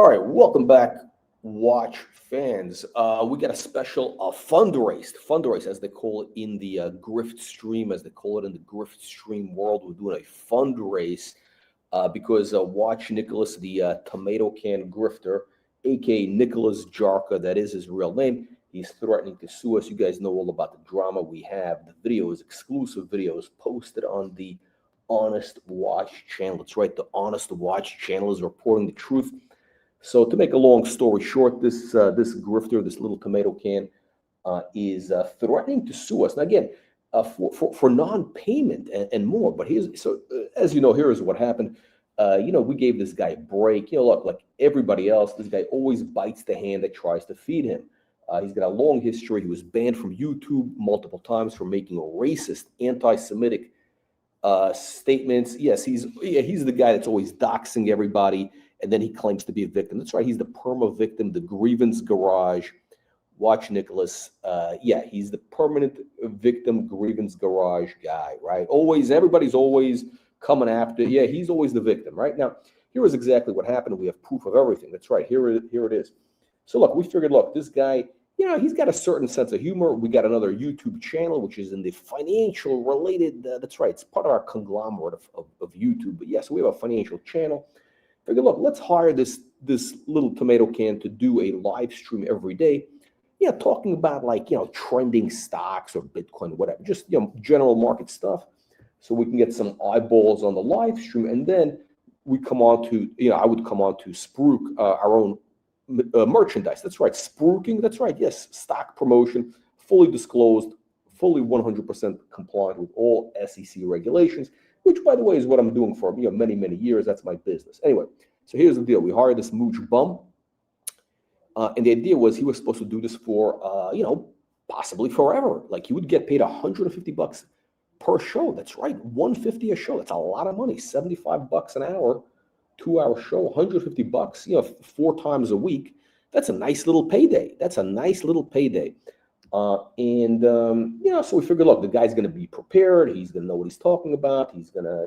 All right, welcome back, Watch fans. We got a special fundraise, as they call it in the grift stream, as they call it in the grift stream world. We're doing a fundraise because Watch Nicholas, the tomato can grifter, a.k.a. Nicholas Jarka, that is his real name. He's threatening to sue us. You guys know all about the drama we have. The videos, exclusive videos posted on the Honest Watch channel. That's right, the Honest Watch channel is reporting the truth. So to make a long story short, this grifter, this little tomato can, is threatening to sue us. Now again, for non-payment and more. But as you know, here is what happened. We gave this guy a break. Look, like everybody else, this guy always bites the hand that tries to feed him. He's got a long history. He was banned from YouTube multiple times for making racist, anti-Semitic statements. Yes, he's the guy that's always doxing everybody. And then he claims to be a victim. That's right. He's the perma victim, the grievance garage. Watch Nicholas. He's the permanent victim grievance garage guy, right? Always, everybody's always coming after. Yeah, he's always the victim, right? Now, here is exactly what happened. We have proof of everything. That's right. Here it is. So look, we figured, look, this guy, he's got a certain sense of humor. We got another YouTube channel, which is in the financial related. That's right. It's part of our conglomerate of YouTube. But yes, we have a financial channel. Figure, look, let's hire this little tomato can to do a live stream every day. Talking about trending stocks or Bitcoin or whatever, just general market stuff, so we can get some eyeballs on the live stream. And then we come on to I would come on to spruik our own merchandise. That's right, spruiking. That's right. Yes, stock promotion, fully disclosed, fully 100% compliant with all SEC regulations. Which, by the way, is what I'm doing for many years. That's my business. Anyway, so here's the deal. We hired this mooch bum, and the idea was he was supposed to do this for possibly forever. Like he would get paid $150 per show. That's right, $150 a show. That's a lot of money. $75 an hour, 2-hour show, $150. 4 times a week. That's a nice little payday. So we figured, look, the guy's going to be prepared. He's going to know what he's talking about. He's going to,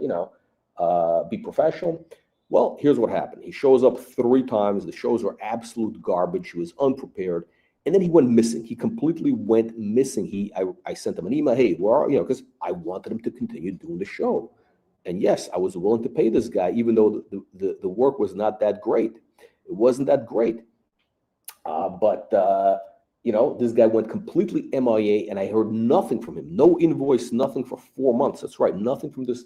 be professional. Well, here's what happened. He shows up 3 times. The shows were absolute garbage. He was unprepared. And then he went missing. He completely went missing. I sent him an email. Hey, where are you? Because I wanted him to continue doing the show. And yes, I was willing to pay this guy, even though the work was not that great. It wasn't that great. This guy went completely MIA, and I heard nothing from him. No invoice, nothing for 4 months. That's right, nothing from this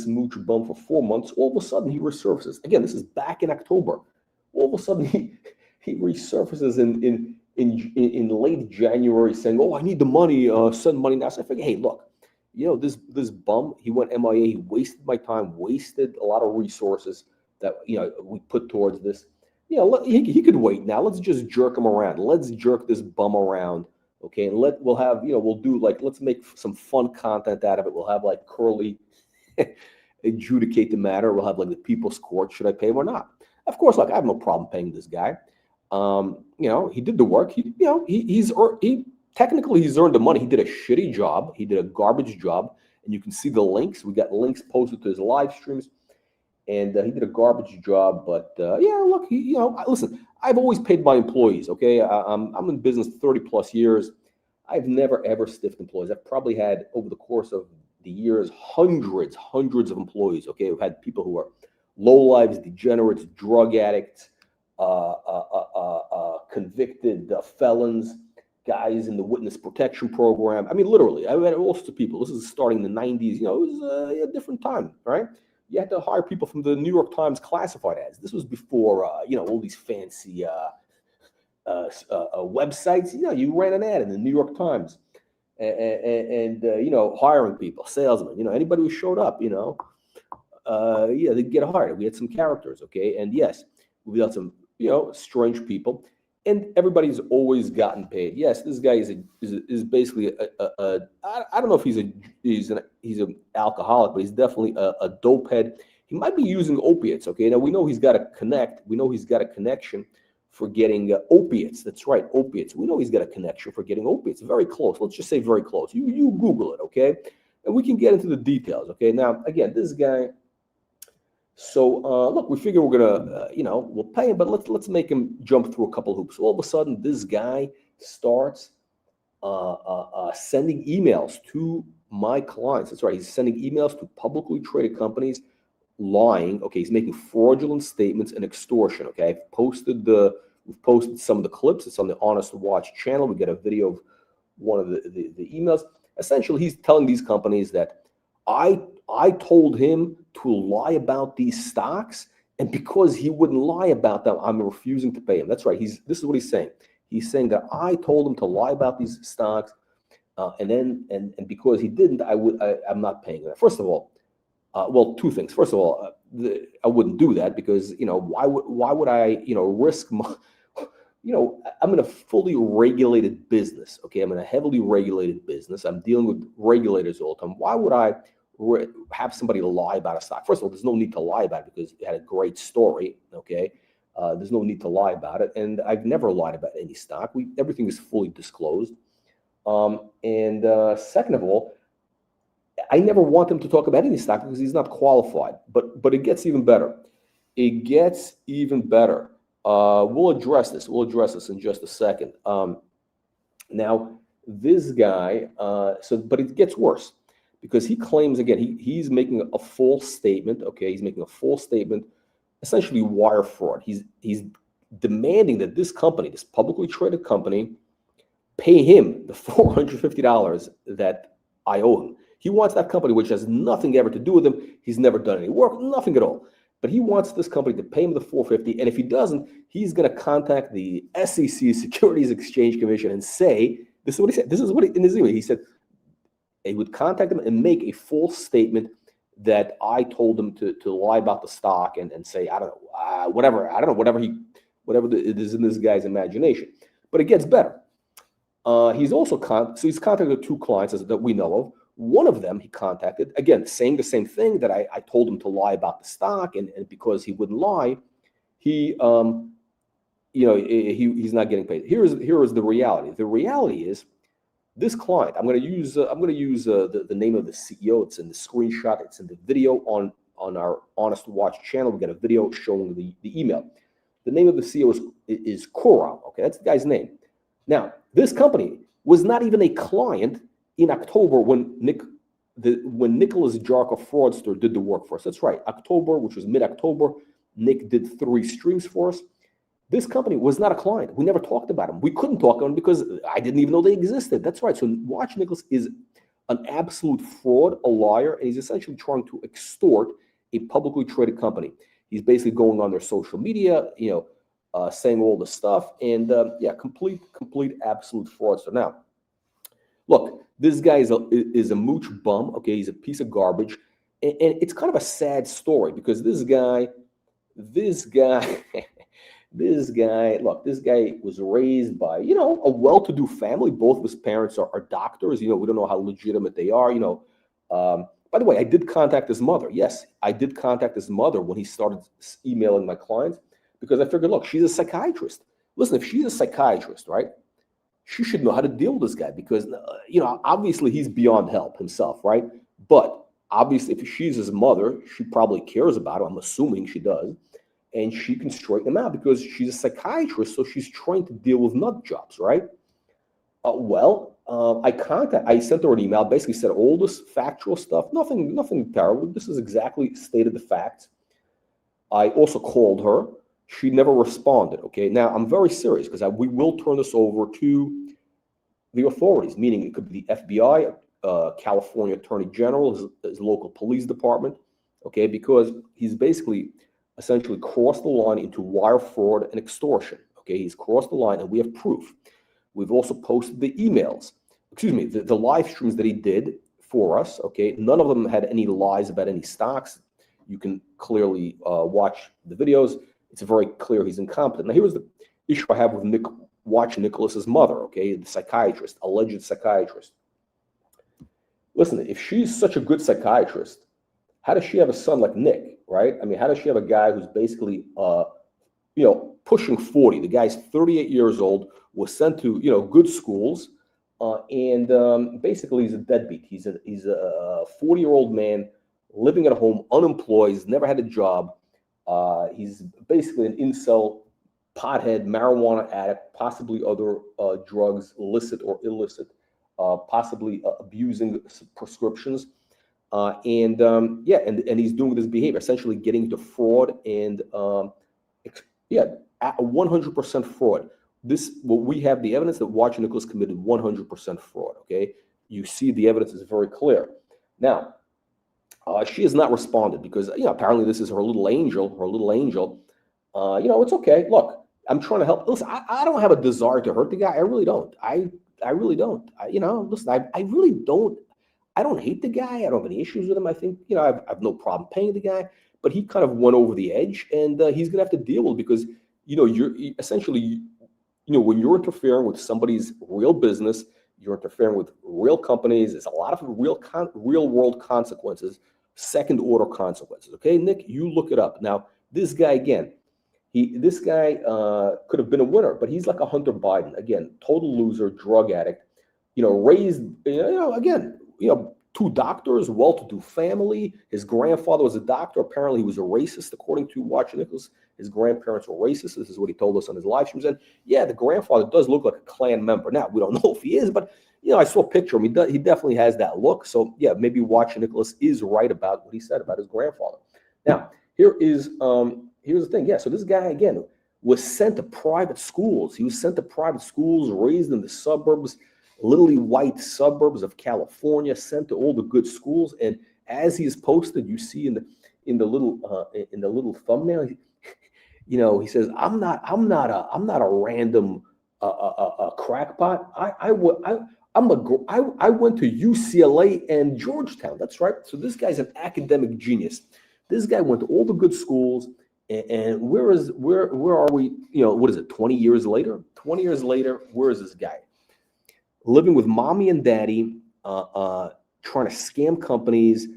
mooch bum for 4 months. All of a sudden, he resurfaces. Again, this is back in October. All of a sudden, he resurfaces in late January, saying, "Oh, I need the money. Send money now." So I figured, hey, look, this bum, he went MIA. He wasted my time, wasted a lot of resources that we put towards this. He could wait now. Let's just jerk him around. Let's jerk this bum around, okay? And let's make some fun content out of it. We'll have Curly adjudicate the matter. We'll have the people's court. Should I pay him or not? Of course, I have no problem paying this guy. He did the work. Technically he's earned the money. He did a shitty job. He did a garbage job, and you can see the links. We got links posted to his live streams. And he did a garbage job, but look, listen, I've always paid my employees, okay? I'm in business 30 plus years. I've never, ever stiffed employees. I've probably had, over the course of the years, hundreds of employees, okay? We've had people who are lowlives, degenerates, drug addicts, convicted felons, guys in the witness protection program. I mean, literally, I've had all sorts of people. This is starting in the 90s. It was a different time, right? You had to hire people from the New York Times classified ads. This was before, all these fancy websites. You ran an ad in the New York Times, and hiring people, salesmen. Anybody who showed up, they'd get hired. We had some characters, okay, and yes, we got some, strange people, and everybody's always gotten paid. Yes, this guy is basically I don't know if he's an alcoholic, but he's definitely a dope head. He might be using opiates. Okay, now we know he's got a connect. We know he's got a connection for getting opiates. That's right, opiates. We know he's got a connection for getting opiates. Very close. Let's just say very close. You Google it, okay, and we can get into the details. Okay, now again, this guy. So look, we figure we're gonna, we'll pay him, but let's make him jump through a couple hoops. All of a sudden, this guy starts sending emails to my clients. That's right, he's sending emails to publicly traded companies, lying. Okay, he's making fraudulent statements and extortion. Okay, we've posted some of the clips. It's on the Honest Watch channel. We get a video of one of the emails. Essentially, he's telling these companies that I told him to lie about these stocks, and because he wouldn't lie about them, I'm refusing to pay him. That's right. This is what he's saying. He's saying that I told him to lie about these stocks, and because he didn't, I'm not paying him. First of all, well, two things. First of all, I wouldn't do that because why would I risk my I'm in a fully regulated business. Okay, I'm in a heavily regulated business. I'm dealing with regulators all the time. Why would I have somebody lie about a stock? First of all, there's no need to lie about it because it had a great story. Okay, there's no need to lie about it, and I've never lied about any stock. Everything is fully disclosed. Second of all, I never want him to talk about any stock because he's not qualified. But it gets even better. It gets even better. We'll address this. We'll address this in just a second. Now, this guy, but it gets worse because he claims, again, he's making a false statement. Okay, he's making a false statement, essentially wire fraud. He's demanding that this company, this publicly traded company, pay him the $450 that I owe him. He wants that company, which has nothing ever to do with him. He's never done any work, nothing at all. But he wants this company to pay him the $450, and if he doesn't, he's going to contact the SEC, Securities Exchange Commission, and say, this is what he said. This is what in his email he said. He would contact them and make a false statement that I told him to lie about the stock and say, I don't know, whatever it is in this guy's imagination. But it gets better. He's also he's contacted two clients that we know of. One of them he contacted, again, saying the same thing, that I told him to lie about the stock, and because he wouldn't lie, he's not getting paid. Here is the reality. The reality is, this client, I'm going to use the name of the CEO. It's in the screenshot. It's in the video on our Honest Watch channel. We got a video showing the email. The name of the CEO is Koral. Okay, that's the guy's name. Now, this company was not even a client in October when Nicholas Jarka, Fraudster, did the work for us. That's right, October, which was mid-October, Nick did 3 streams for us. This company was not a client. We never talked about him. We couldn't talk about him because I didn't even know they existed. That's right. So Watch Nicholas is an absolute fraud, a liar, and he's essentially trying to extort a publicly traded company. He's basically going on their social media, saying all this stuff, and complete absolute fraudster. Now, look, this guy is a mooch bum. Okay, he's a piece of garbage, and it's kind of a sad story because this guy, look, this guy was raised by a well-to-do family. Both of his parents are doctors. We don't know how legitimate they are. By the way, I did contact his mother. Yes, I did contact his mother when he started emailing my clients because I figured, look, she's a psychiatrist. Listen, if she's a psychiatrist, right? She should know how to deal with this guy because, obviously he's beyond help himself, right? But obviously if she's his mother, she probably cares about him. I'm assuming she does. And she can straighten him out because she's a psychiatrist, so she's trying to deal with nut jobs, right? I sent her an email, basically said all this factual stuff, nothing terrible. This is exactly stated the facts. I also called her. She never responded. Okay, now I'm very serious because we will turn this over to the authorities, meaning it could be the FBI, California Attorney General, his local police department. Okay, because he's basically essentially crossed the line into wire fraud and extortion. Okay, he's crossed the line, and we have proof. We've also posted the emails, the live streams that he did for us. Okay, none of them had any lies about any stocks. You can clearly watch the videos. It's very clear he's incompetent. Now, here's the issue I have with Watch Nicholas's mother. Okay, the psychiatrist, alleged psychiatrist. Listen, if she's such a good psychiatrist, how does she have a son like Nick, right? I mean, how does she have a guy who's basically, pushing 40? The guy's 38 years old, was sent to, good schools, and basically he's a deadbeat. He's a 40-year-old man living at home, unemployed, he's never had a job. He's basically an incel, pothead, marijuana addict, possibly other drugs, licit or illicit, possibly abusing prescriptions. Yeah, and he's doing this behavior, essentially getting into fraud and yeah, 100% fraud. What we have the evidence that Watch Nicholas committed 100% fraud. Okay, you see the evidence is very clear. Now, she has not responded because apparently this is her little angel. It's okay. Look, I'm trying to help. Listen, I don't have a desire to hurt the guy. I really don't. I really don't. Listen, I really don't. I don't hate the guy. I don't have any issues with him. I think, I have no problem paying the guy, but he kind of went over the edge, and he's going to have to deal with it because, you're essentially, when you're interfering with somebody's real business, you're interfering with real companies. There's a lot of real world consequences, second order consequences. Okay, Nick, you look it up. Now, this guy, again, this guy could have been a winner, but he's like a Hunter Biden. Again, total loser, drug addict, raised, again, two doctors, well-to-do family. His grandfather was a doctor. Apparently, he was a racist, according to Watch Nicholas. His grandparents were racist. This is what he told us on his live streams. And yeah, the grandfather does look like a Klan member. Now, we don't know if he is, but I saw a picture of him. He definitely has that look. So yeah, maybe Watch Nicholas is right about what he said about his grandfather. Now, here's the thing. Yeah, so this guy, again, was sent to private schools. He was sent to private schools, raised in the suburbs, literally white suburbs of California, sent to all the good schools. And as he is posted, you see in the little thumbnail, he says, "I'm not a random crackpot. I went to UCLA and Georgetown." That's right. So this guy's an academic genius. This guy went to all the good schools. And where are we? What is it? 20 years later? 20 years later, where is this guy? Living with mommy and daddy, trying to scam companies.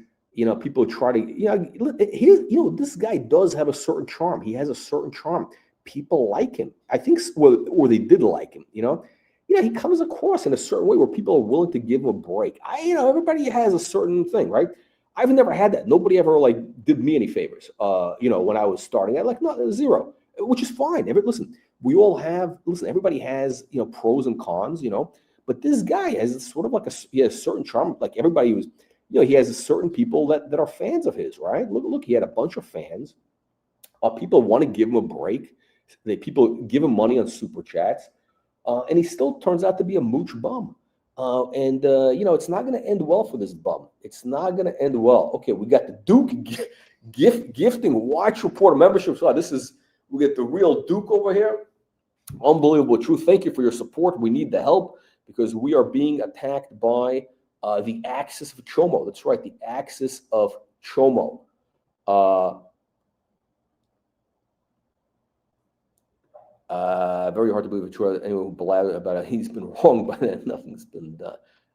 People try to, this guy does have a certain charm. He has a certain charm. People like him. I think, or they did like him, he comes across in a certain way where people are willing to give him a break. Everybody has a certain thing, right? I've never had that. Nobody ever did me any favors. When I was starting, zero, which is fine. We all have, everybody has, pros and cons, but this guy has sort of he has a certain charm. Like everybody was, he has a certain people that are fans of his, right? Look, he had a bunch of fans. People want to give him a break. People give him money on super chats. And he still turns out to be a mooch bum. It's not going to end well for this bum. It's not going to end well. Okay, we got the Duke gifting Watch Reporter membership. So we get the real Duke over here. Unbelievable truth. Thank you for your support. We need the help because we are being attacked by the axis of Chomo. That's right, the axis of Chomo. Very hard to believe it's true. Anyone who blabbed about it, he's been wrong, but nothing's been done.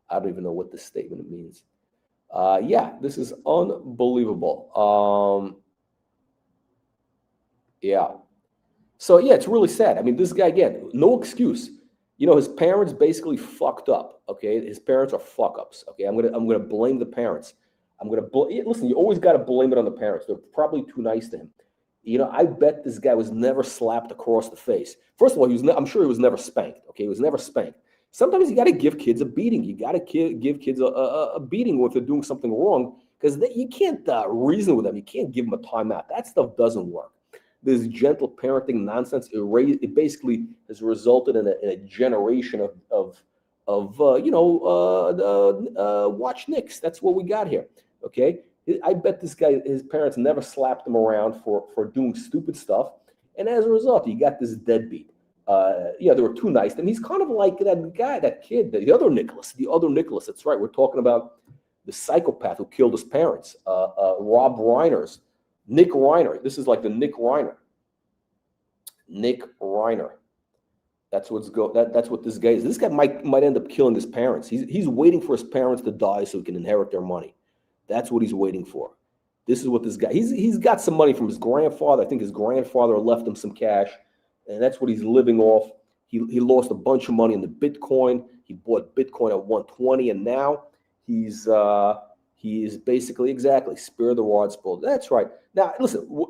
I don't even know what this statement means. Yeah, this is unbelievable. Yeah. So yeah, it's really sad. I mean, this guy, again, no excuse. His parents basically fucked up. Okay, his parents are fuck ups. Okay, I'm gonna blame the parents. Listen. You always got to blame it on the parents. They're probably too nice to him. I bet this guy was never slapped across the face. First of all, I'm sure he was never spanked. Okay, he was never spanked. Sometimes you got to give kids a beating. You got to give kids a beating if they're doing something wrong, because you can't reason with them. You can't give them a timeout. That stuff doesn't work. This gentle parenting nonsense, it basically has resulted in a generation of Watch Nicks. That's what we got here. Okay. I bet this guy, his parents never slapped him around for doing stupid stuff. And as a result, you got this deadbeat. They were too nice. And he's kind of like that guy, that kid, the other Nicholas. That's right. We're talking about the psychopath who killed his parents, Rob Reiner's. Nick Reiner. This is like the Nick Reiner. Nick Reiner. That's what this guy is. This guy might end up killing his parents. He's waiting for his parents to die so he can inherit their money. That's what he's waiting for. This is what this guy. He's got some money from his grandfather. I think his grandfather left him some cash, and that's what he's living off. He lost a bunch of money in the Bitcoin. He bought Bitcoin at 120, and now he's He is basically exactly spare the rod, spoil. That's right. Now, listen,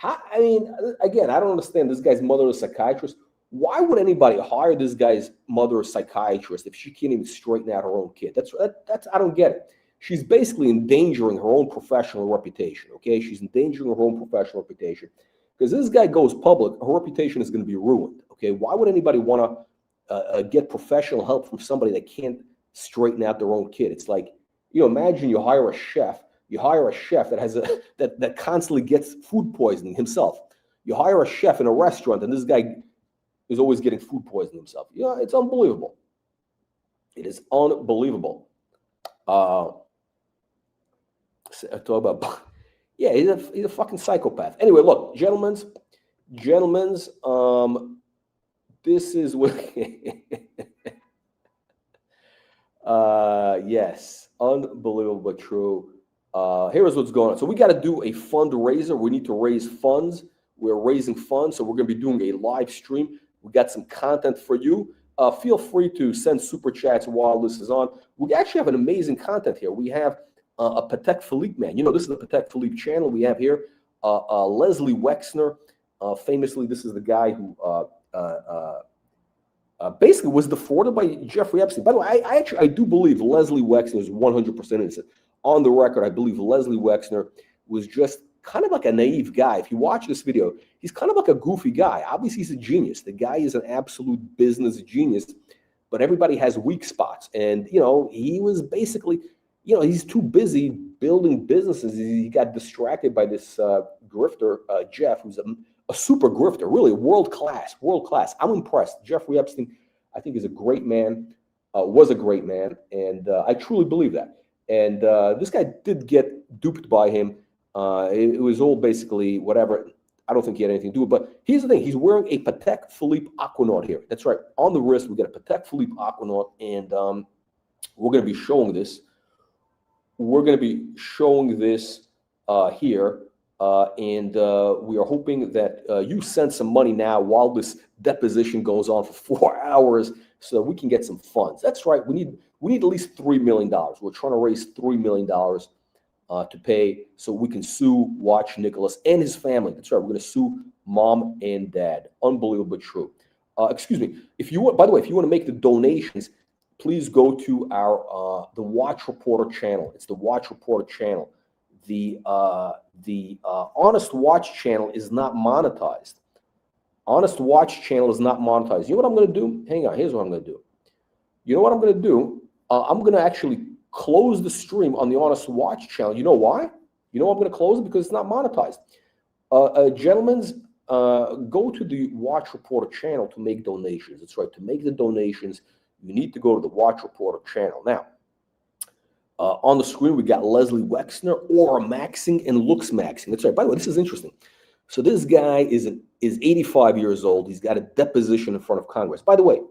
I mean, again, I don't understand. This guy's mother is a psychiatrist. Why would anybody hire this guy's mother, a psychiatrist, if she can't even straighten out her own kid? That's I don't get it. She's basically endangering her own professional reputation. Okay, she's endangering her own professional reputation because this guy goes public, her reputation is going to be ruined. Okay, why would anybody want to get professional help from somebody that can't straighten out their own kid? It's like, you know, imagine you hire a chef. You hire a chef that has that constantly gets food poisoning himself. You hire a chef in a restaurant, and this guy is always getting food poisoning himself. Yeah, it's unbelievable. It is unbelievable. Talk about, yeah, he's a fucking psychopath. Anyway, look, gentlemen's, this is what. Yes, unbelievable but true. Here's what's going on. So we got to do a fundraiser. We need to raise funds. We're raising funds, so we're going to be doing a live stream. We got some content for you. Feel free to send super chats while this is on. We actually have an amazing content here. We have a Patek Philippe man. You know, this is the Patek Philippe channel we have here. Leslie Wexner, famously, this is the guy who basically was defrauded by Jeffrey Epstein. By the way, I do believe Leslie Wexner is 100% innocent. On the record, I believe Leslie Wexner was just kind of like a naive guy. If you watch this video, he's kind of like a goofy guy. Obviously, he's a genius. The guy is an absolute business genius, but everybody has weak spots. And, you know, he was basically, you know, he's too busy building businesses. He got distracted by this grifter, Jeff, who's a super grifter, really world class. I'm impressed. Jeffrey Epstein, I think, is a great man, was a great man, and I truly believe that. And this guy did get duped by him. It was all basically whatever. I don't think he had anything to do with it. But here's the thing. He's wearing a Patek Philippe Aquanaut here. That's right. On the wrist, we got a Patek Philippe Aquanaut, and we're going to be showing this. We're going to be showing this here. And we are hoping that you send some money now while this deposition goes on for 4 hours so we can get some funds. That's right. We need at least $3 million. We're trying to raise $3 million to pay so we can sue Watch Nicholas and his family. That's right. We're going to sue mom and dad. Unbelievably true. Excuse me. If you want, by the way, if you want to make the donations, please go to our the Watch Reporter channel. It's the Watch Reporter channel. The Honest Watch channel is not monetized. Honest Watch channel is not monetized. You know what I'm going to do? Hang on. Here's what I'm going to do. You know what I'm going to do? I'm going to actually close the stream on the Honest Watch channel. You know why? You know I'm going to close it? Because it's not monetized. Gentlemen, go to the Watch Reporter channel to make donations. That's right. To make the donations, you need to go to the Watch Reporter channel. Now, on the screen, we got Leslie Wexner, Aura Maxing, and Looks Maxing. That's right. By the way, this is interesting. So this guy is 85 years old. He's got a deposition in front of Congress. By the way,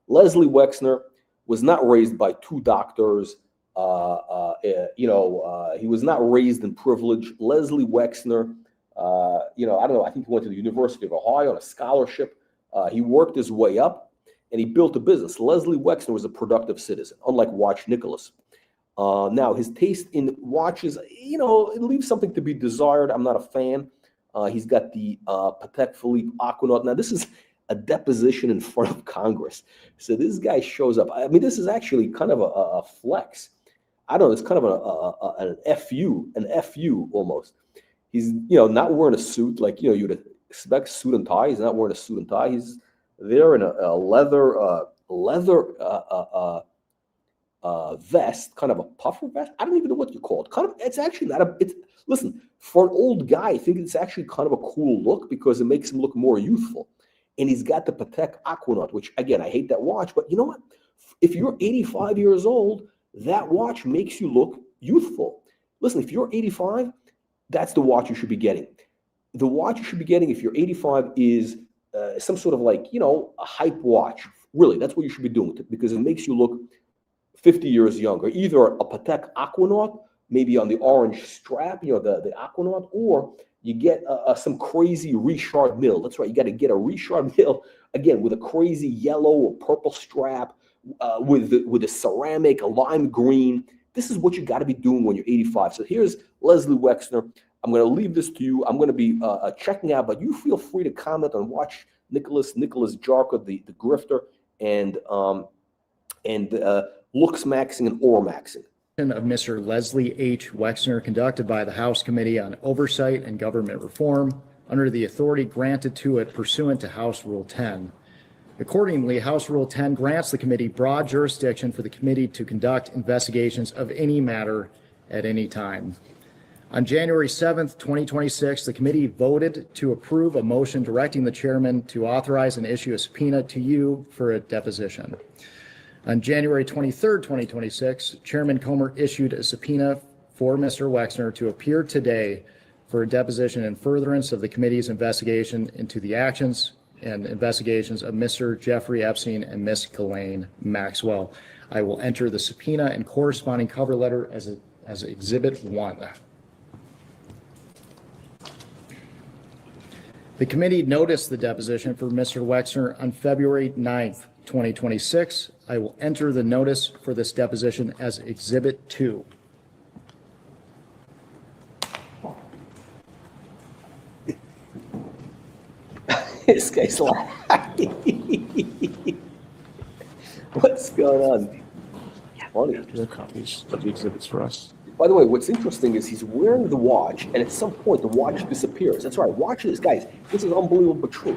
Leslie Wexner was not raised by two doctors. He was not raised in privilege. Leslie Wexner, I don't know. I think he went to the University of Ohio on a scholarship. He worked his way up, and he built a business. Leslie Wexner was a productive citizen, unlike Watch Nicholas. Now, his taste in watches, it leaves something to be desired. I'm not a fan. He's got the Patek Philippe Aquanaut. Now, this is a deposition in front of Congress. So this guy shows up. I mean, this is actually kind of a flex. I don't know. It's kind of an FU almost. He's, not wearing a suit like, you'd expect suit and tie. He's not wearing a suit and tie. He's there in a leather vest, kind of a puffer vest. I don't even know what you call it. It's actually not listen, for an old guy, I think it's actually kind of a cool look because it makes him look more youthful. And he's got the Patek Aquanaut, which again, I hate that watch, but you know what? If you're 85 years old, that watch makes you look youthful. Listen, if you're 85, that's the watch you should be getting. The watch you should be getting if you're 85 is some sort of a hype watch. Really, that's what you should be doing because it makes you look 50 years younger. Either a Patek Aquanaut, maybe on the orange strap, the Aquanaut, or you get some crazy Richard Mille. That's right, you got to get a Richard Mille, again, with a crazy yellow or purple strap, with a ceramic, a lime green, This is what you got to be doing when you're 85. So here's Leslie Wexner. I'm going to leave this to you. I'm going to be checking out, but you feel free to comment on Watch Nicholas Jarka, the grifter, and looks maxing and or maxing. Of Mr. Leslie H. Wexner, conducted by the House Committee on Oversight and Government Reform under the authority granted to it pursuant to House Rule 10. Accordingly, House Rule 10 grants the committee broad jurisdiction for the committee to conduct investigations of any matter at any time. On January 7th, 2026, the committee voted to approve a motion directing the chairman to authorize and issue a subpoena to you for a deposition. On January 23rd, 2026, Chairman Comer issued a subpoena for Mr. Wexner to appear today for a deposition in furtherance of the committee's investigation into the actions and investigations of Mr. Jeffrey Epstein and Ms. Ghislaine Maxwell. I will enter the subpoena and corresponding cover letter as Exhibit 1. The committee noticed the deposition for Mr. Wexner on February 9th, 2026. I will enter the notice for this deposition as Exhibit 2. This guy's laughing. What's going on? Funny. There are copies of the exhibits for us. By the way, what's interesting is he's wearing the watch, and at some point the watch disappears. That's right. Watch this, guys. This is unbelievable but true.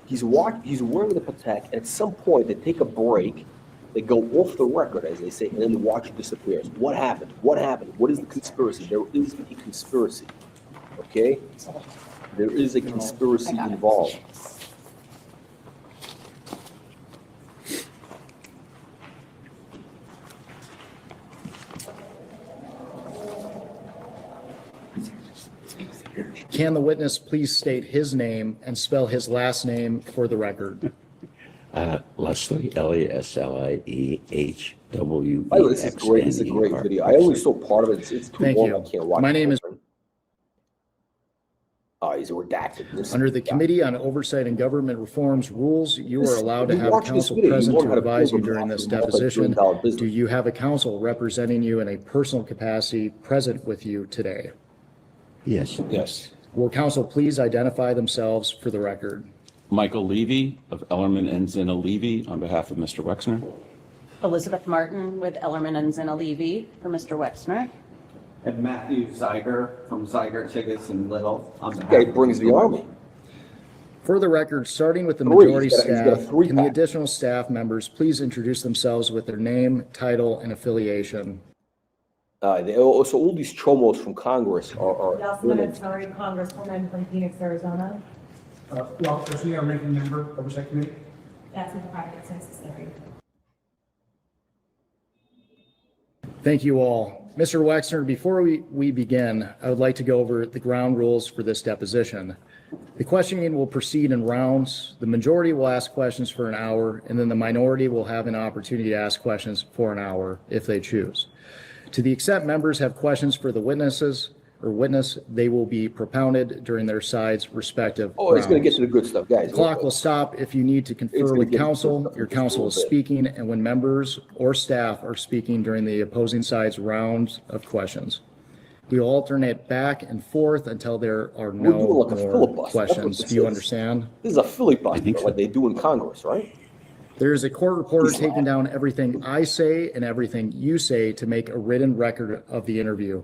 He's wearing the Patek, and at some point they take a break. They go off the record, as they say, and then the watch disappears. What happened? What happened? What is the conspiracy? There is a conspiracy. Okay? There is a conspiracy involved. Can the witness please state his name and spell his last name for the record? Leslie, L-E-S-L-I-E-H-W-E-X-N-E-R. By the way, this is great. This is a great video. I only saw part of it. It's too Thank long. you. I can't watch My it. name is He's redacted. This Under the Committee on Oversight and Government Reform's rules, you are allowed to you have watch this counsel video, you present learn to how to advise you build a during this massive deposition. multi-billion-dollar business. Do you have a counsel representing you in a personal capacity present with you today? Yes. Yes. Will counsel please identify themselves for the record? Michael Levy of Ellerman and Zina Levy on behalf of Mr. Wexner. Elizabeth Martin with Ellerman and Zina Levy for Mr. Wexner. And Matthew Zeiger from Zeiger Tickets and Little. On behalf guy of brings the army. For the record, starting with the Three. majority He's got a staff, three-pack. can the additional staff members please introduce themselves with their name, title, and affiliation? So all these chomos from Congress are Jocelyn Terry, Congresswoman from Phoenix, Arizona. Well, is he our ranking member, Oversight Committee? That's in the private census area. Thank you all. Mr. Wexner, before we begin, I would like to go over the ground rules for this deposition. The questioning will proceed in rounds. The majority will ask questions for an hour, and then the minority will have an opportunity to ask questions for an hour if they choose. To the extent members have questions for the witness, they will be propounded during their side's respective Oh, it's going to get rounds. to the good stuff, guys. The clock will stop if you need to It's confer gonna with get to counsel. the Your good counsel is stuff. speaking, and when members or staff are speaking during the opposing side's rounds of questions. We will alternate back and forth until there are We're doing no like a more filibuster. That's what questions. this Do you is. understand? This is a filibuster, think so. like they do in Congress, right? There is a court reporter taking down everything I say and everything you say to make a written record of the interview.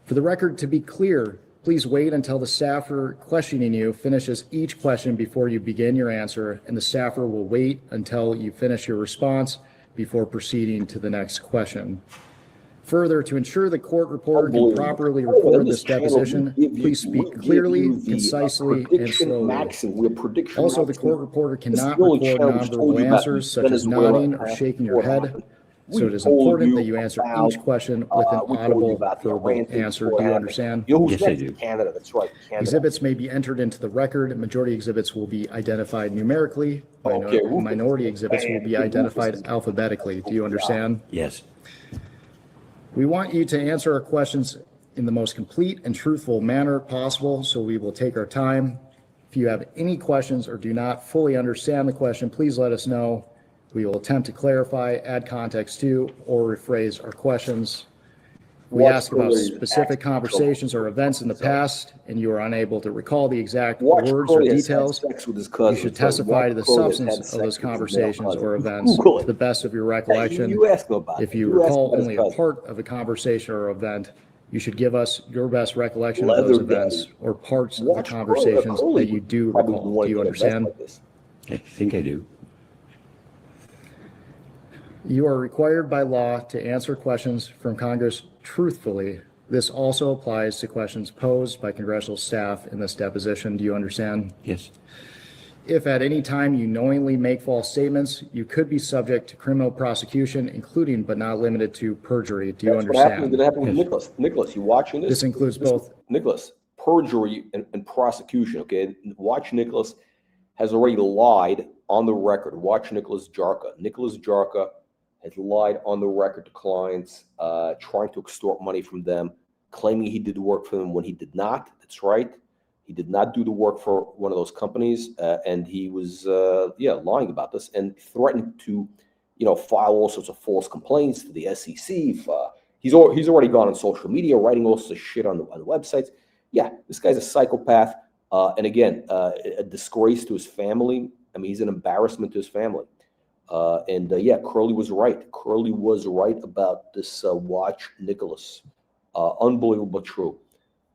For the record to be clear, please wait until the staffer questioning you finishes each question before you begin your answer, and the staffer will wait until you finish your response before proceeding to the next question. Further, to ensure the court reporter can Unbelievable. properly On record this this channel, deposition, we give you- please we speak give clearly, you the, concisely, and prediction slowly. maxing. We're prediction Also, the maxing. court reporter This is cannot the only record channel which told you nonverbal about answers such as Venezuela nodding or and shaking your what head. happened. So We it is told important you that you answer about, each question with an we told you audible about the verbal Iran answer. thing, Do you what understand? You know who's Yes, I next? do. Canada, that's right, Canada. Exhibits may be entered into the record. Majority exhibits will be identified numerically. Okay, Rufus. Minority exhibits will be Rufus identified is- alphabetically. Do you understand? Yes. We want you to answer our questions in the most complete and truthful manner possible, so we will take our time. If you have any questions or do not fully understand the question, please let us know. We will attempt to clarify, add context to, or rephrase our questions. We Watch ask about Curly specific ask conversations or events in the So- past, and you are unable to recall the exact Watch words or Curly has had details. sex with his You cousin. should So testify to watch the Curly has substance had of sex those with his male conversations cousin. or events Google to it. the best of your Yeah, recollection. you ask him about If it. you ask recall about his only a cousin. part of a conversation or event, you should give us your best recollection of those Leather events daddy. or parts of the Watch conversations Curly that you do probably recall. wanted Do you to get a vest understand? like this. I think I do. You are required by law to answer questions from Congress truthfully. This also applies to questions posed by congressional staff in this deposition. Do you understand? Yes. If at any time you knowingly make false statements, you could be subject to criminal prosecution, including but not limited to perjury. Do you That's what happened. understand? Did it happen with Yes. Nicholas? Nicholas, you watching this? This includes both. Nicholas, perjury and prosecution. Okay, Watch Nicholas has already lied on the record. Watch Nicholas Jarka. Nicholas Jarka has lied on the record to clients, trying to extort money from them, claiming he did work for them when he did not. That's right. He did not do the work for one of those companies, and he was, lying about this and threatened to, file all sorts of false complaints to the SEC. If, he's already gone on social media, writing all sorts of shit on the websites. Yeah, this guy's a psychopath, and again, a disgrace to his family. I mean, he's an embarrassment to his family. Curly was right. Curly was right about this Watch Nicholas. Unbelievable true.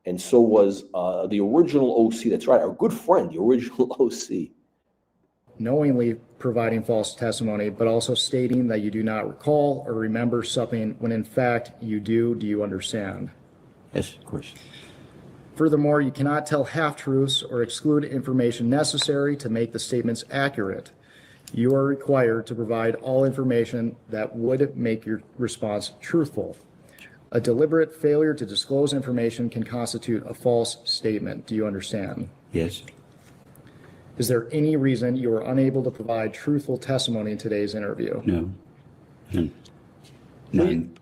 And so was the original OC. That's right, our good friend, the original OC. Knowingly providing false testimony, but also stating that you do not recall or remember something when in fact you do. Do you understand? Yes, of course. Furthermore, you cannot tell half-truths or exclude information necessary to make the statements accurate. You are required to provide all information that would make your response truthful. A deliberate failure to disclose information can constitute a false statement. Do you understand? Yes. Is there any reason you are unable to provide truthful testimony in today's interview? No. None.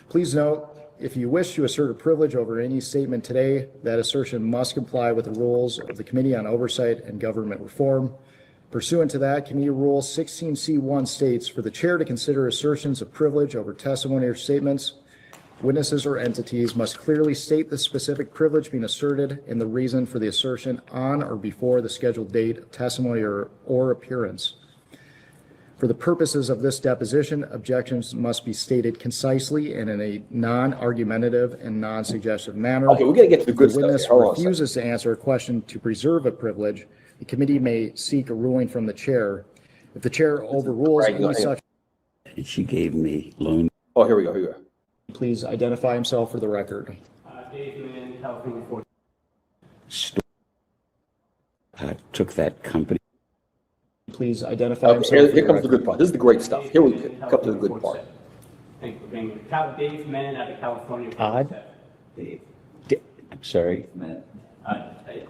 Please note, if you wish to assert a privilege over any statement today, that assertion must comply with the rules of the Committee on Oversight and Government Reform. Pursuant to that, Committee Rule 16C1 states, for the chair to consider assertions of privilege over testimony or statements, witnesses or entities must clearly state the specific privilege being asserted and the reason for the assertion on or before the scheduled date of testimony or appearance. For the purposes of this deposition, objections must be stated concisely and in a non-argumentative and non-suggestive manner. Okay, we're gonna get to the good If stuff the witness here. Hold on a second. refuses to answer a question to preserve a privilege, the committee may seek a ruling from the chair. If the chair overrules Right, any such, And she gave me loan. Oh, here we go. please identify himself for the record. Dave Mann, California 14. Took that company. Please identify Okay, himself for here the comes the record. good part. This is the great stuff. Here we come to the good part. Thank you for being here. Dave Mann out of California. Odd. 47. I'm sorry.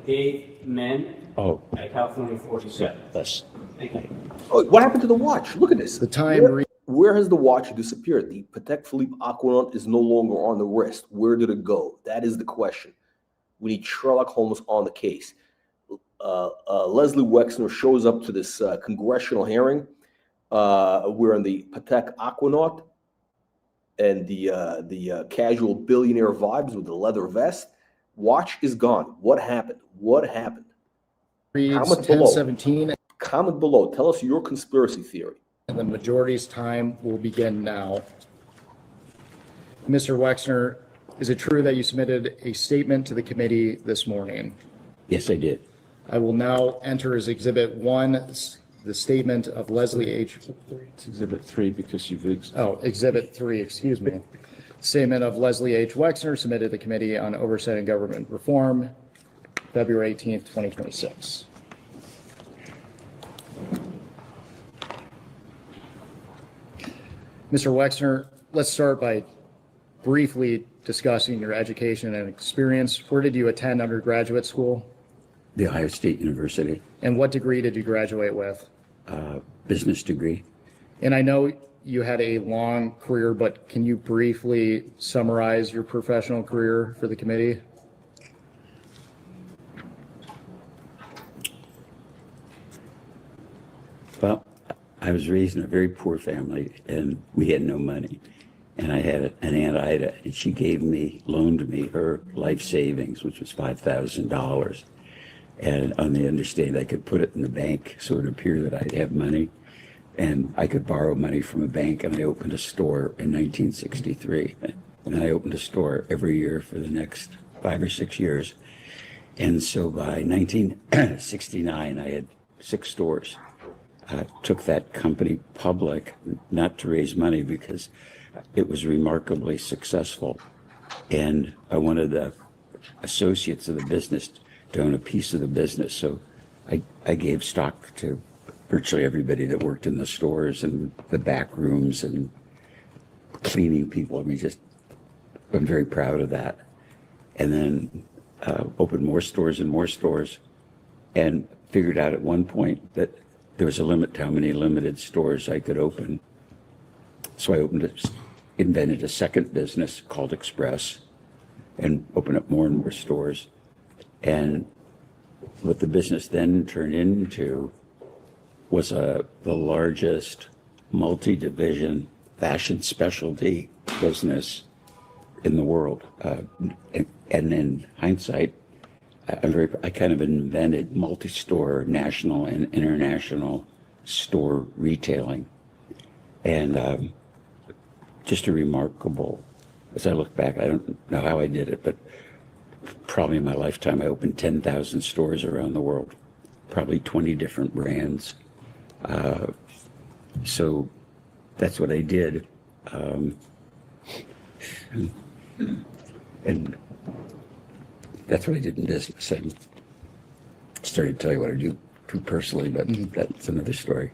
Dave Mann Oh, out of California 47. that's. Thank you. Oh, what happened to the watch? Look at this. The time Where has the watch disappeared? The Patek Philippe Aquanaut is no longer on the wrist. Where did it go? That is the question. We need Sherlock Holmes on the case. Leslie Wexner shows up to this congressional hearing. We're in the Patek Aquanaut and the casual billionaire vibes with the leather vest. Watch is gone. What happened? What happened? reads Comment below. 1017, Comment below. Tell us your conspiracy theory. and the majority's time will begin now. Mr. Wexner, is it true that you submitted a statement to the committee this morning? Yes, I did. I will now enter as Exhibit 1, the statement of Leslie H. It's Exhibit 3 because you've. Exhibit 3, excuse me. Statement of Leslie H. Wexner submitted to the Committee on Oversight and Government Reform, February 18th, 2026. Mr. Wexner, let's start by briefly discussing your education and experience. Where did you attend undergraduate school? The Ohio State University, And what degree did you graduate with? business degree. And I know you had a long career, but can you briefly summarize your professional career for the committee? Well, I was raised in a very poor family, and we had no money. And I had an Aunt Ida, and she loaned me her life savings, which was $5,000. And on the understanding I could put it in the bank so it would appear that I'd have money. And I could borrow money from a bank, and I opened a store in 1963. And I opened a store every year for the next 5 or 6 years. And so by 1969, I had 6 stores. I took that company public, not to raise money, because it was remarkably successful. And I wanted the associates of the business to own a piece of the business. So I gave stock to virtually everybody that worked in the stores and the back rooms and cleaning people. I mean, I'm very proud of that. And then opened more stores and more stores, and figured out at one point that there was a limit to how many limited stores I could open. So I invented a second business called Express, and opened up more and more stores. And what the business then turned into was the largest multi-division fashion specialty business in the world. And in hindsight, I kind of invented multi-store national and international store retailing. And just a remarkable, as I look back, I don't know how I did it, but probably in my lifetime I opened 10,000 stores around the world, probably 20 different brands. So that's what I did. And that's what I did in business. I started to tell you what I do personally, but that's another story.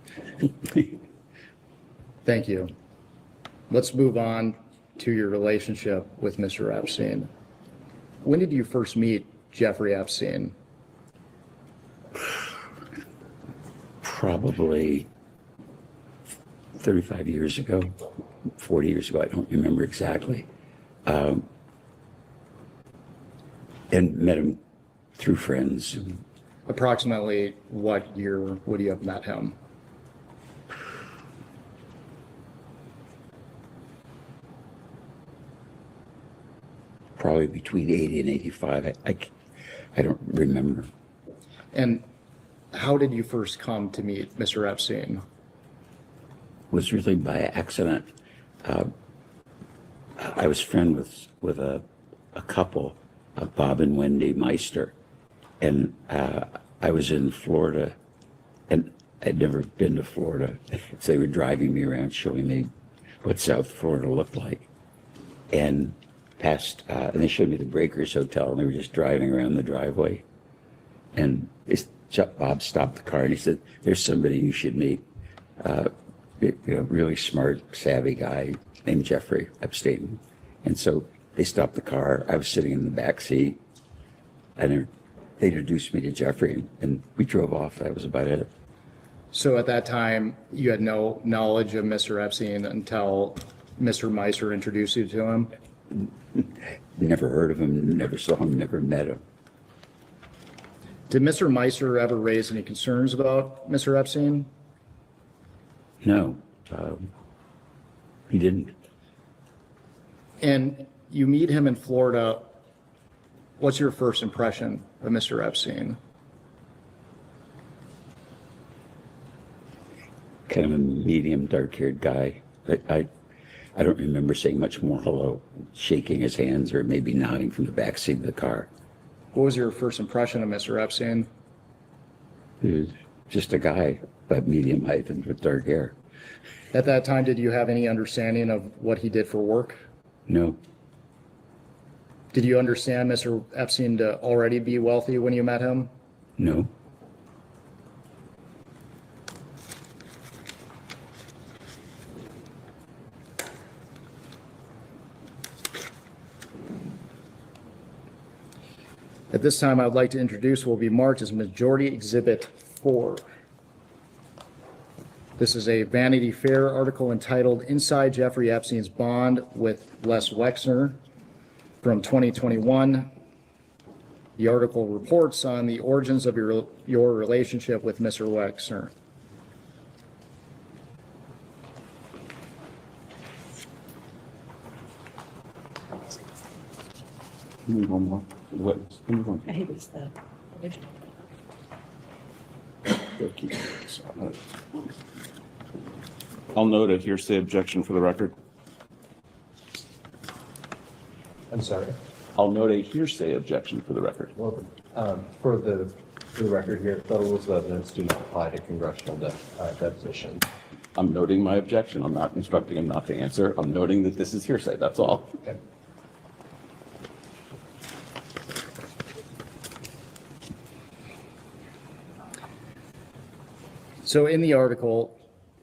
Thank you. Let's move on to your relationship with Mr. Epstein. When did you first meet Jeffrey Epstein? Probably 35 years ago, 40 years ago, I don't remember exactly. And met him through friends. Approximately what year would you have met him? Probably between 80 and 85. I don't remember. And how did you first come to meet Mr. Epstein? It was really by accident. I was friends with a couple, Bob and Wendy Meister, and I was in Florida, and I'd never been to Florida. So they were driving me around, showing me what South Florida looked like, and and they showed me the Breakers Hotel, and they were just driving around the driveway, and Bob stopped the car and he said, "There's somebody you should meet. Really smart, savvy guy named Jeffrey Epstein." And so they stopped the car. I was sitting in the back seat, and they introduced me to Jeffrey, and we drove off. That was about it. So at that time, you had no knowledge of Mr. Epstein until Mr. Meister introduced you to him? Never heard of him, never saw him, never met him. Did Mr. Meister ever raise any concerns about Mr. Epstein? No, he didn't. And you meet him in Florida. What's your first impression of Mr. Epstein? Kind of a medium, dark-haired guy. I don't remember saying much more hello, shaking his hands, or maybe nodding from the back seat of the car. What was your first impression of Mr. Epstein? He was just a guy, about medium height and with dark hair. At that time, did you have any understanding of what he did for work? No, Did you understand Mr. Epstein to already be wealthy when you met him? no. At this time, I would like to introduce what will be marked as Majority Exhibit 4. This is a Vanity Fair article entitled "Inside Jeffrey Epstein's Bond" with Les Wexner from 2021. The article reports on the origins of your relationship with Mr. Wexner. Give me one more. The witness. Give me one. I think it's the. I'll note a hearsay objection for the record. I'm sorry. I'll note a hearsay objection for the record. Well, for the record here, federal rules of evidence do not apply to congressional deposition. I'm noting my objection. I'm not instructing him not to answer. I'm noting that this is hearsay. That's all. Okay. So in the article,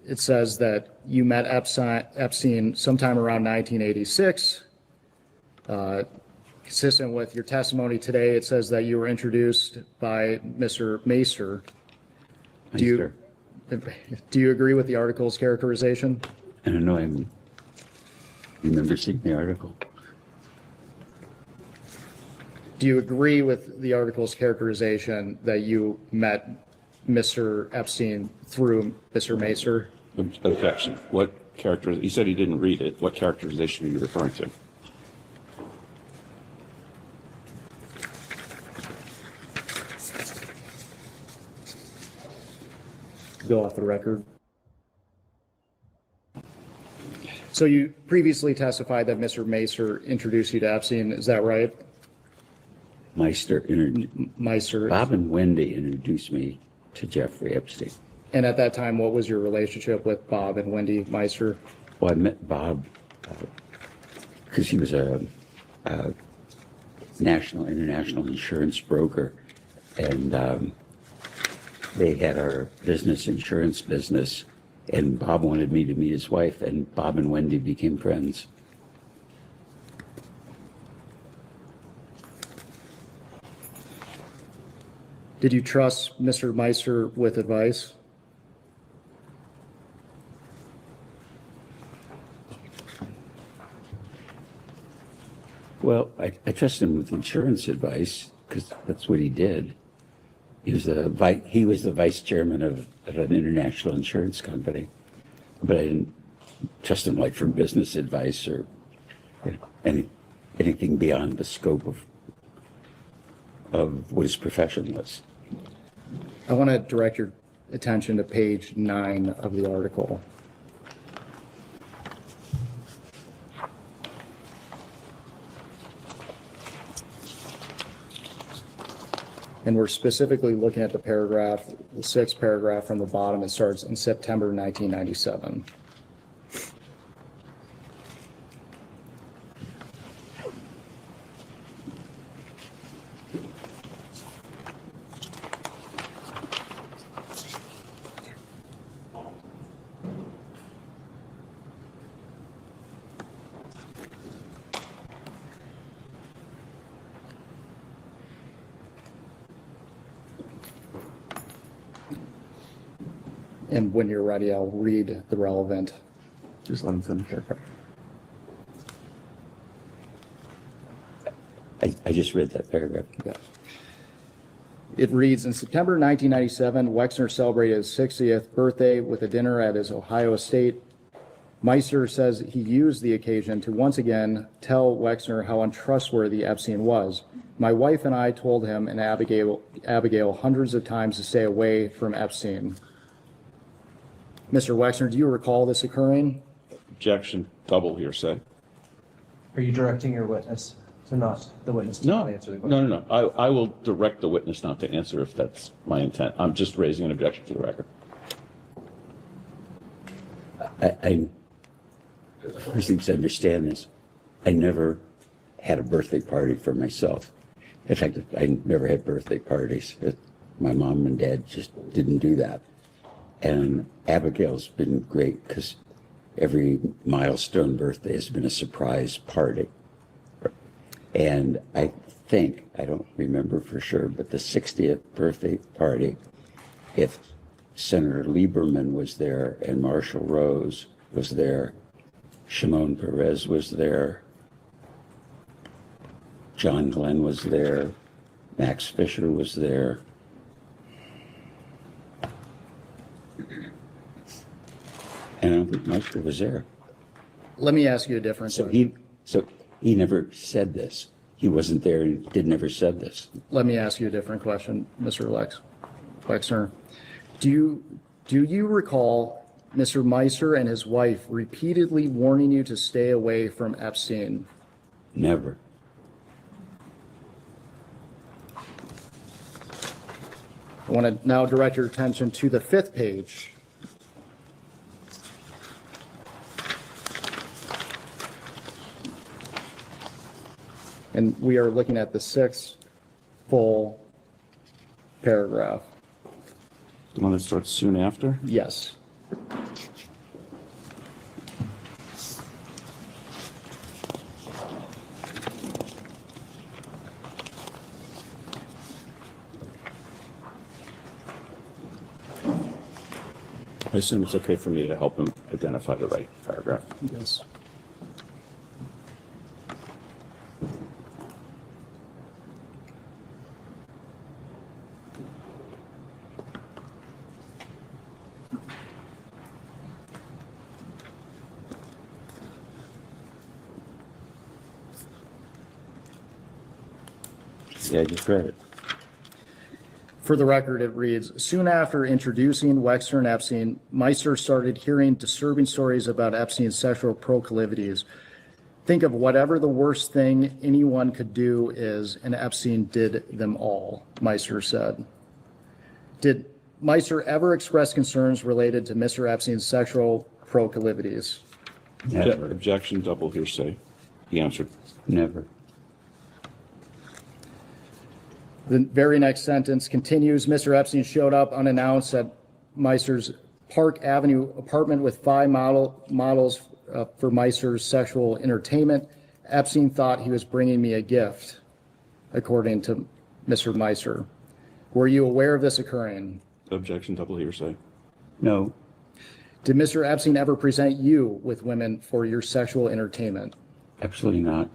it says that you met Epstein sometime around 1986. Consistent with your testimony today, it says that you were introduced by Mr. Macer. Do you agree with the article's characterization? I don't know, I remember seeing the article. Do you agree with the article's characterization that you met Mr. Epstein through Mr. Macer? Objection. What character? He said he didn't read it. What characterization are you referring to? Go off the record. So you previously testified that Mr. Macer introduced you to Epstein, is that right? Meister, Meister. Bob and Wendy introduced me to Jeffrey Epstein. And at that time, what was your relationship with Bob and Wendy Meister? Well, I met Bob because he was a international insurance broker, and they had our insurance business, and Bob wanted me to meet his wife, and Bob and Wendy became friends. Did you trust Mr. Meister with advice? Well, I trusted him with insurance advice because that's what he did. He was the vice chairman of an international insurance company, but I didn't trust him like for business advice or anything beyond the scope of what his profession was. I want to direct your attention to page 9 of the article. And we're specifically looking at the paragraph, the 6th paragraph from the bottom. It starts in September 1997. And when you're ready, I'll read the relevant. Just let him finish. I just read that paragraph. Yeah. It reads, in September 1997, Wexner celebrated his 60th birthday with a dinner at his Ohio estate. Meister says he used the occasion to once again tell Wexner how untrustworthy Epstein was. My wife and I told him and Abigail hundreds of times to stay away from Epstein. Mr. Wexner, do you recall this occurring? Objection. Double hearsay. Are you directing your witness to not No, answer the question? no. I will direct the witness not to answer if that's my intent. I'm just raising an objection for the record. I first thing to understand is I never had a birthday party for myself. In fact, I never had birthday parties. My mom and dad just didn't do that. And Abigail's been great because every milestone birthday has been a surprise party. And I think, I don't remember for sure, but the 60th birthday party, if Senator Lieberman was there and Marshall Rose was there, Shimon Peres was there, John Glenn was there, Max Fisher was there. And I don't think Meister was there. Let me ask you a different So question. he never said this. He wasn't there. He never said this. Let me ask you a different question, Mr. Wexner. Do you recall Mr. Meiser and his wife repeatedly warning you to stay away from Epstein? Never. I want to now direct your attention to the 5th page. And we are looking at the 6th full paragraph. The one that starts soon after? Yes. I assume it's okay for me to help him identify the right paragraph. Yes. Yeah, I just read it. For the record, it reads, soon after introducing Wexner and Epstein, Meiser started hearing disturbing stories about Epstein's sexual proclivities. Think of whatever the worst thing anyone could do is, and Epstein did them all, Meiser said. Did Meiser ever express concerns related to Mr. Epstein's sexual proclivities? Never. Objection, double hearsay. He answered. Never. The very next sentence continues, Mr. Epstein showed up unannounced at Meiser's Park Avenue apartment with 5 models for Meiser's sexual entertainment. Epstein thought he was bringing me a gift, according to Mr. Meiser. Were you aware of this occurring? Objection, double hearsay. No. Did Mr. Epstein ever present you with women for your sexual entertainment? Absolutely not.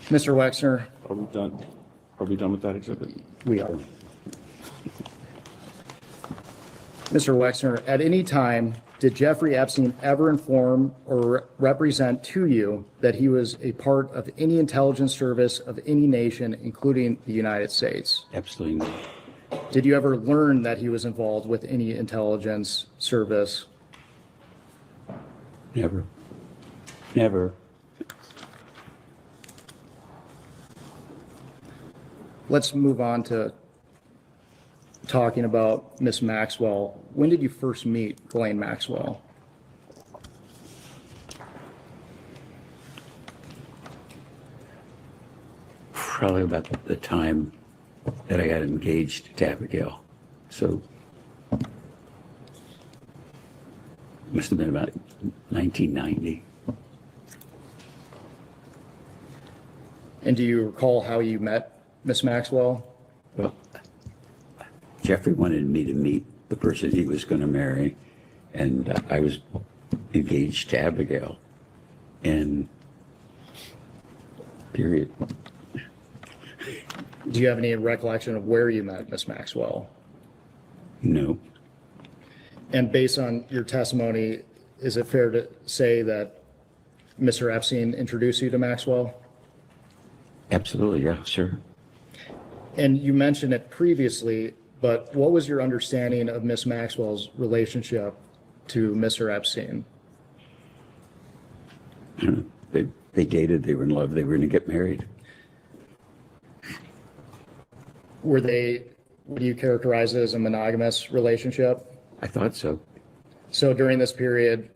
Mr. Wexner, Are we done? Are we done with that exhibit? we are. Mr. Wexner, at any time, did Jeffrey Epstein ever inform or represent to you that he was a part of any intelligence service of any nation, including the United States? Absolutely not. Did you ever learn that he was involved with any intelligence service? Never. Never. Let's move on to talking about Miss Maxwell. When did you first meet Ghislaine Maxwell? Probably about the time that I got engaged to Abigail. So must have been about 1990. And do you recall how you met Miss Maxwell? Well, Jeffrey wanted me to meet the person he was going to marry, and I was engaged to Abigail. And period. Do you have any recollection of where you met Miss Maxwell? No. And based on your testimony, is it fair to say that Mr. Epstein introduced you to Maxwell? Absolutely, yeah, sure. And you mentioned it previously, but what was your understanding of Miss Maxwell's relationship to Mr. Epstein? They dated, they were in love, they were going to get married. Were they, would you characterize it as a monogamous relationship? I thought so. So during this period,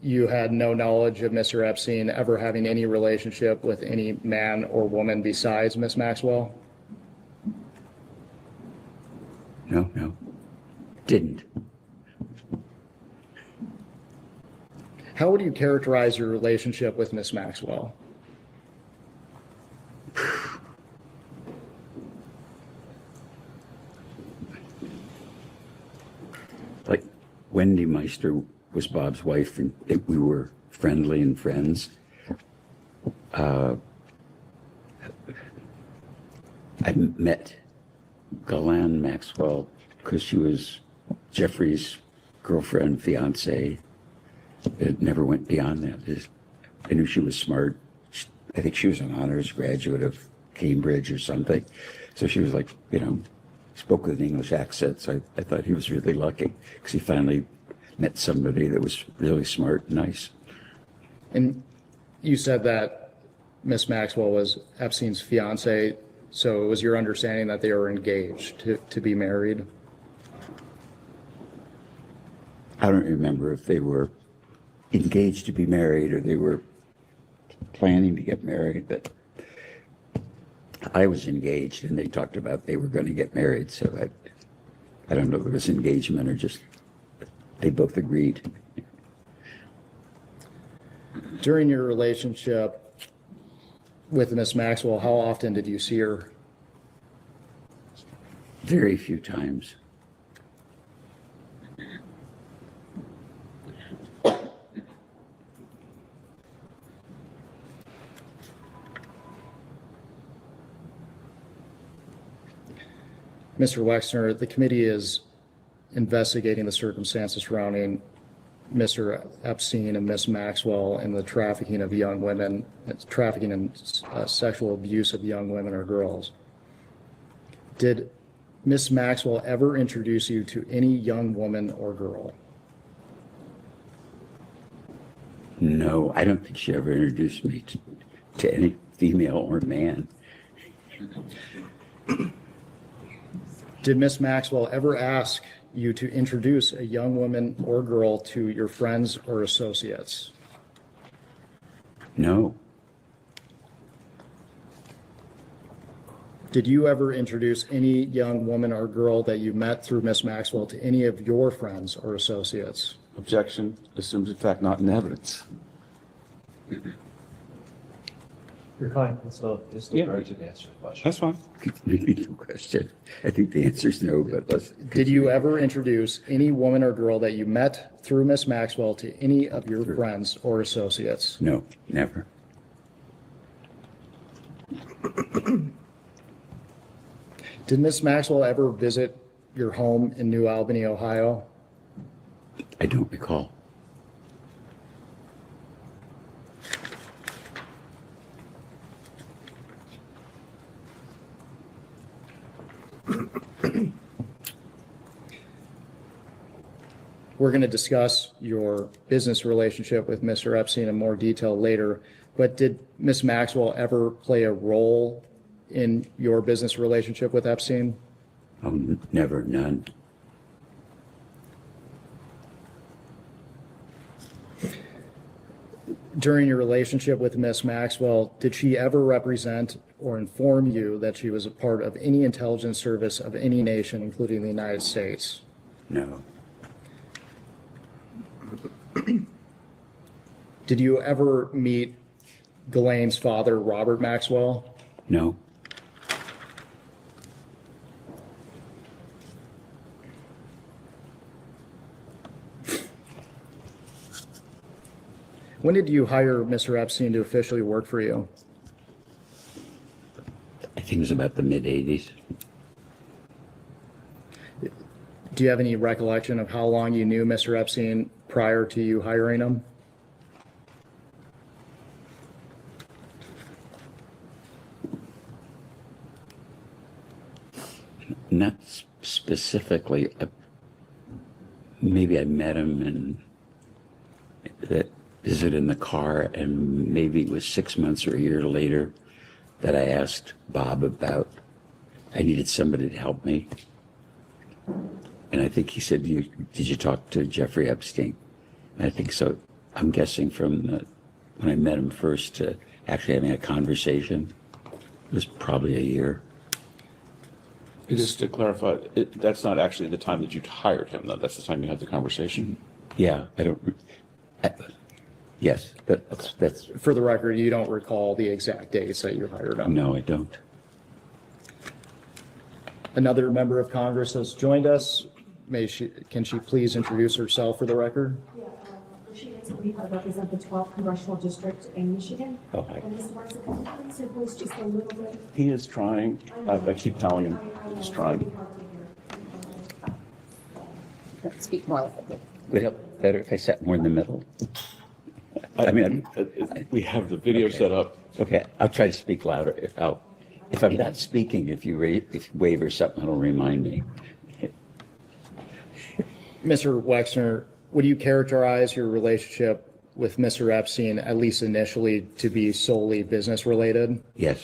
you had no knowledge of Mr. Epstein ever having any relationship with any man or woman besides Miss Maxwell? No. Didn't. How would you characterize your relationship with Miss Maxwell? Like Wendy Meister was Bob's wife, and we were friendly and friends. I met Ghislaine Maxwell because she was Jeffrey's girlfriend, fiance. It never went beyond that. I knew she was smart. I think she was an honors graduate of Cambridge or something. So she was like, you know, spoke with an English accent. So I thought he was really lucky because he finally met somebody that was really smart and nice. And you said that Miss Maxwell was Epstein's fiance, so it was your understanding that they were engaged to be married? I don't remember if they were engaged to be married or they were planning to get married, but I was engaged and they talked about they were going to get married. So I don't know if it was engagement or just they both agreed. During your relationship with Miss Maxwell, how often did you see her? Very few times. Mr. Wexner, the committee is investigating the circumstances surrounding Mr. Epstein and Miss Maxwell and the trafficking of young women, trafficking and sexual abuse of young women or girls. Did Miss Maxwell ever introduce you to any young woman or girl? No, I don't think she ever introduced me to any female or man. Did Miss Maxwell ever ask you to introduce a young woman or girl to your friends or associates? No. Did you ever introduce any young woman or girl that you met through Miss Maxwell to any of your friends or associates? Objection assumes in fact not in evidence. You're fine. So it's the courage to answer the question. That's fine. Repeat the question. I think the answer is no, but let's. Did you ever introduce any woman or girl that you met through Miss Maxwell to any of your friends or associates? No, never. Did Miss Maxwell ever visit your home in New Albany, Ohio? I don't recall. We're going to discuss your business relationship with Mr. Epstein in more detail later, but did Miss Maxwell ever play a role in your business relationship with Epstein? Oh, never, none. During your relationship with Miss Maxwell, did she ever represent or inform you that she was a part of any intelligence service of any nation, including the United States? No. Did you ever meet Ghislaine's father, Robert Maxwell? No. When did you hire Mr. Epstein to officially work for you? I think it was about the mid-'80s. Do you have any recollection of how long you knew Mr. Epstein prior to you hiring him? Not specifically. Maybe I met him and that visit in the car, and maybe it was 6 months or a year later that I asked Bob about, I needed somebody to help me. And I think he said, did you talk to Jeffrey Epstein? And I think so. I'm guessing from when I met him first to actually having a conversation, it was probably a year. Just to clarify, that's not actually the time that you hired him, though. That's the time you had the conversation. Yeah, yes, that's, For the record, you don't recall the exact dates that you hired him? no, I don't. Another member of Congress has joined us. Can she please introduce herself for the record? Yeah, Michigan, so we represent the 12th congressional district in Michigan. Okay. And Mr. Martin, can you please invoice just a little bit? He is trying. I keep telling him he's trying. Speak more loudly. Would it help better if I sat more in the middle? We have the video set up. Okay, I'll try to speak louder. If I'm not speaking, if you wave or something, it'll remind me. Mr. Wexner, would you characterize your relationship with Mr. Epstein, at least initially, to be solely business related? Yes.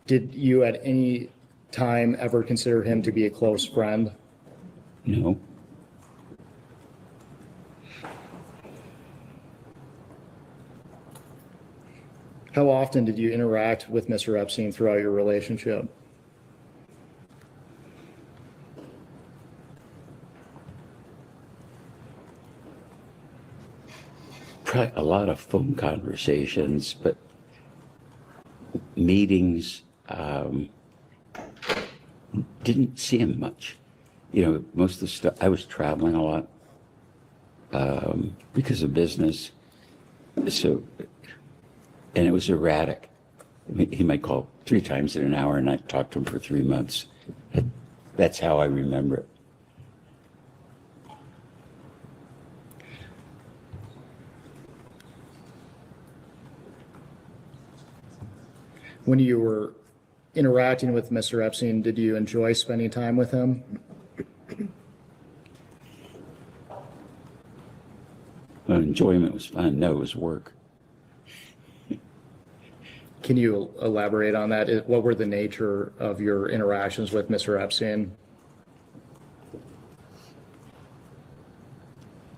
Did you at any time ever consider him to be a close friend? No. How often did you interact with Mr. Epstein throughout your relationship? Probably a lot of phone conversations, but meetings, didn't see him much. You know, most of the stuff, I was traveling a lot because of business. So, and it was erratic. I mean, he might call 3 times in an hour and I'd talk to him for 3 months. That's how I remember it. When you were interacting with Mr. Epstein, did you enjoy spending time with him? Well, enjoyment was fun. No, it was work. Can you elaborate on that? What were the nature of your interactions with Mr. Epstein?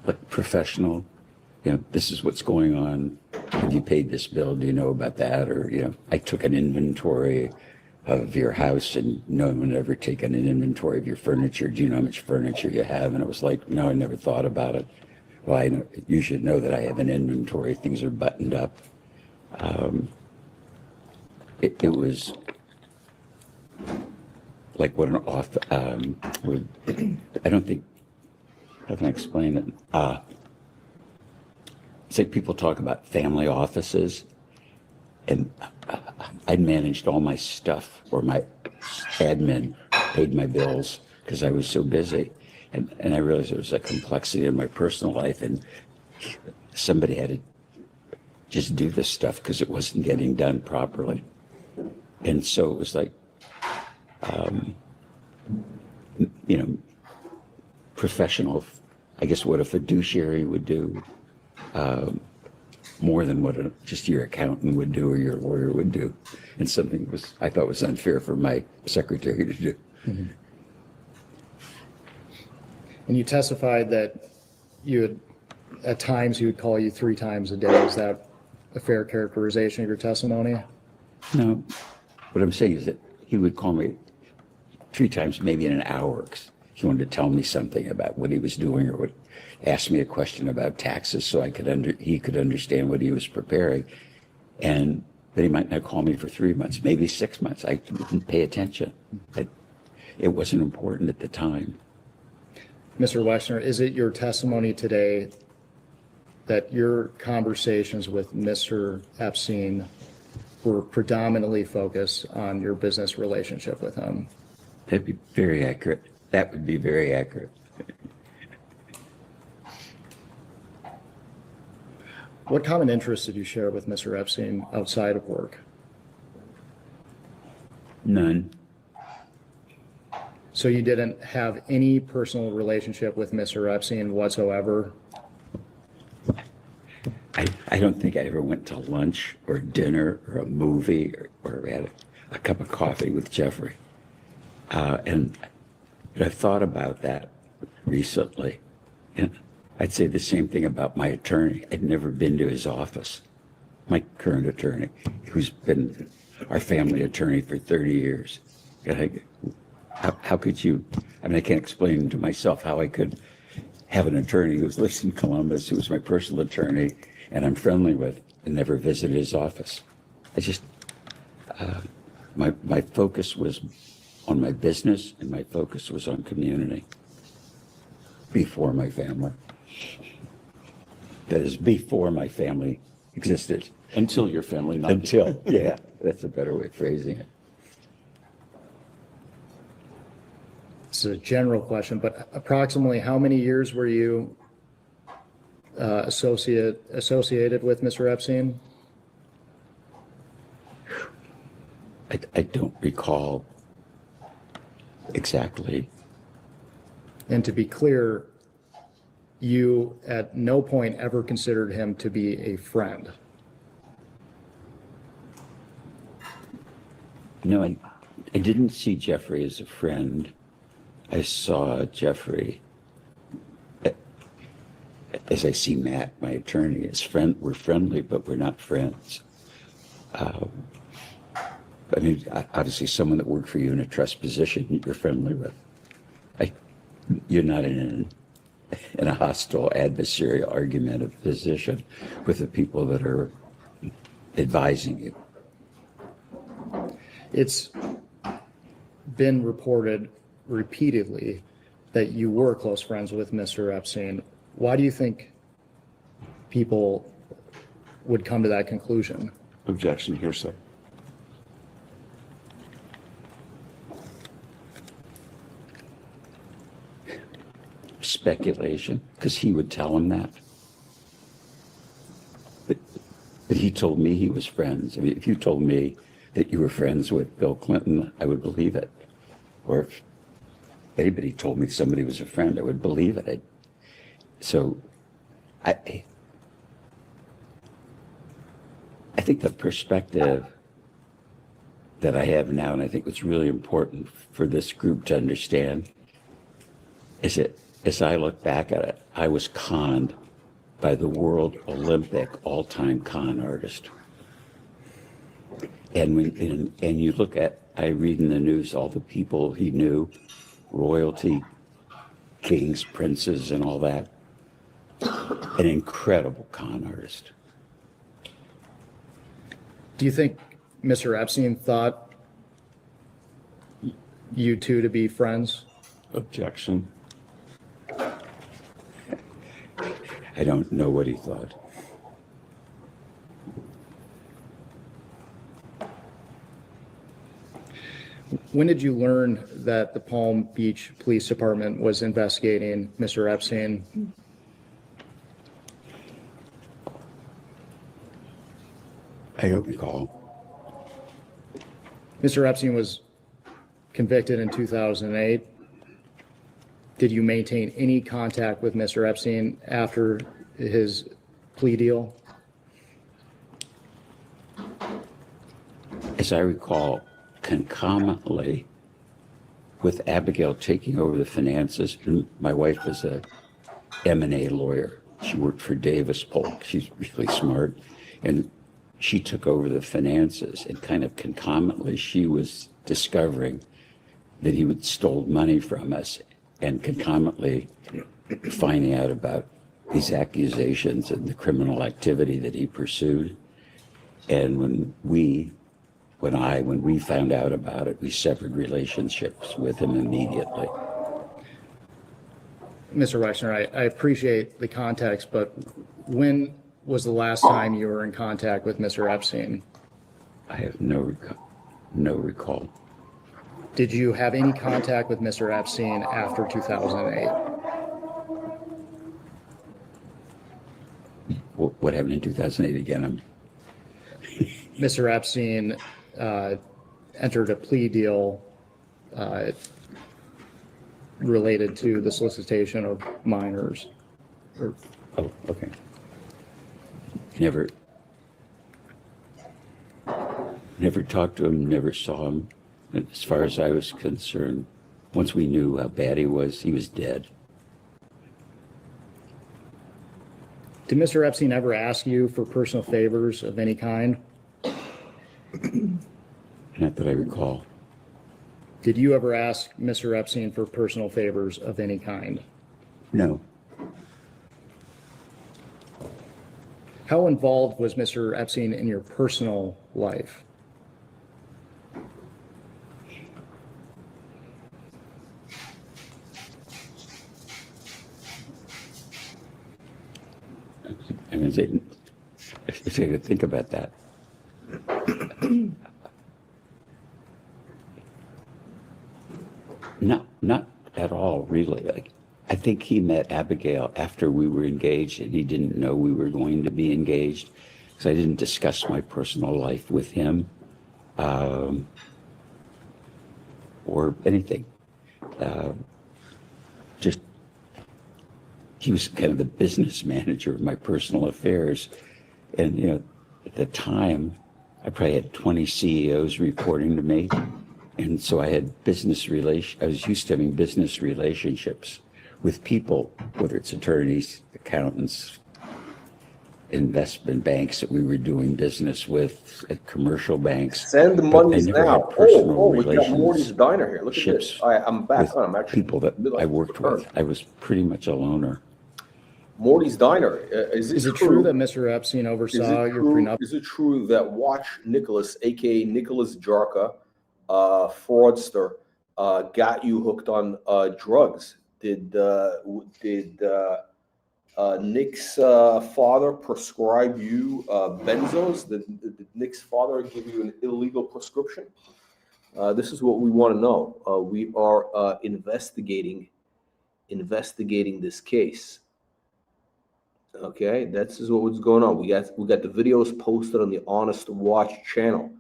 Like professional, you know, this is what's going on. Have you paid this bill? Do you know about that? Or, you know, I took an inventory of your house and no one had ever taken an inventory of your furniture. Do you know how much furniture you have? And it was like, no, I never thought about it. Well, I know, you should know that I have an inventory. Things are buttoned up. It was like what an author would, I don't think, how can I explain it? It's like people talk about family offices, and I'd managed all my stuff, or my admin paid my bills because I was so busy. And I realized there was a complexity in my personal life, and somebody had to just do this stuff because it wasn't getting done properly. And so it was like, you know, professional, I guess what a fiduciary would do, more than what just your accountant would do or your lawyer would do. And something I thought was unfair for my secretary to do. Mm-hmm. And you testified that at times he would call you 3 times a day. Is that a fair characterization of your testimony? No, what I'm saying is that he would call me 3 times, maybe in an hour, 'cause he wanted to tell me something about what he was doing, or would ask me a question about taxes so he could understand what he was preparing. And then he might not call me for 3 months, maybe 6 months. I didn't pay attention. It wasn't important at the time. Mr. Wexner, is it your testimony today that your conversations with Mr. Epstein were predominantly focused on your business relationship with him? That'd be very accurate. That would be very accurate. What common interests did you share with Mr. Epstein outside of work? None. So you didn't have any personal relationship with Mr. Epstein whatsoever? I don't think I ever went to lunch or dinner or a movie or had a cup of coffee with Jeffrey. And I've thought about that recently. And I'd say the same thing about my attorney. I'd never been to his office. My current attorney, who's been our family attorney for 30 years. And how could you, I mean, I can't explain to myself how I could have an attorney who lives in Columbus, who was my personal attorney, and I'm friendly with, and never visited his office. I just, my focus was on my business, and my focus was on community before my family. That is before my family existed. Until your family, not Until, yeah, that's a better way of phrasing it. It's a general question, but approximately how many years were you associated with Mr. Epstein? I don't recall exactly. And to be clear, you at no point ever considered him to be a friend. No, I didn't see Jeffrey as a friend. I saw Jeffrey, as I see Matt, my attorney, as friend. We're friendly, but we're not friends. I mean, obviously, someone that worked for you in a trust position, you're friendly with. You're not in a hostile adversarial argumentative position with the people that are advising you. It's been reported repeatedly that you were close friends with Mr. Epstein. Why do you think people would come to that conclusion? objection, hearsay. Speculation, because he would tell him that. But he told me he was friends. I mean, if you told me that you were friends with Bill Clinton, I would believe it. Or if anybody told me somebody was a friend, I would believe it. So I think the perspective that I have now, and I think what's really important for this group to understand, is that as I look back at it, I was conned by the world Olympic all-time con artist. And when you look at, I read in the news all the people he knew, royalty, kings, princes, and all that. An incredible con artist. Do you think Mr. Epstein thought you two to be friends? Objection. I don't know what he thought. When did you learn that the Palm Beach Police Department was investigating Mr. Epstein? I don't recall. Mr. Epstein was convicted in 2008. Did you maintain any contact with Mr. Epstein after his plea deal? As I recall, concomitantly with Abigail taking over the finances, and my wife was a M&A lawyer. She worked for Davis Polk. She's really smart. And she took over the finances, and kind of concomitantly, she was discovering that he would stole money from us, and concomitantly finding out about these accusations and the criminal activity that he pursued. And when we found out about it, we severed relationships with him immediately. Mr. Wexner, I appreciate the context, but when was the last time you were in contact with Mr. Epstein? I have no recall. Did you have any contact with Mr. Epstein after 2008? What happened in 2008 again? Mr. Epstein entered a plea deal related to the solicitation of minors. Oh, okay. Never talked to him, never saw him. As far as I was concerned, once we knew how bad he was dead. Did Mr. Epstein ever ask you for personal favors of any kind? Not that I recall. Did you ever ask Mr. Epstein for personal favors of any kind? No. How involved was Mr. Epstein in your personal life? organization. If you could think about that. Not at all, really. Like, I think he met Abigail after we were engaged, and he didn't know we were going to be engaged. So I didn't discuss my personal life with him or anything. Just, he was kind of the business manager of my personal affairs. And, you know, at the time, I probably had 20 CEOs reporting to me. And so I had I was used to having business relationships with people, whether it's attorneys, accountants, investment banks that we were doing business with, at commercial banks. Send Monees Now. Oh, we got relations, Morty's Diner here. Look at this. All right, I'm back on. I'm actually people that I worked with. I was pretty much a loner. Morty's Diner. Is it true that Mr. Epstein oversaw your prenup? Is it true that Watch Nicholas, a.k.a. Nicholas Jarka, fraudster, got you hooked on drugs? Did Nick's father prescribe you benzos? Did Nick's father give you an illegal prescription? This is what we want to know. We are investigating this case. Okay, that's is what's going on. We got the videos posted on the Honest Watch channel.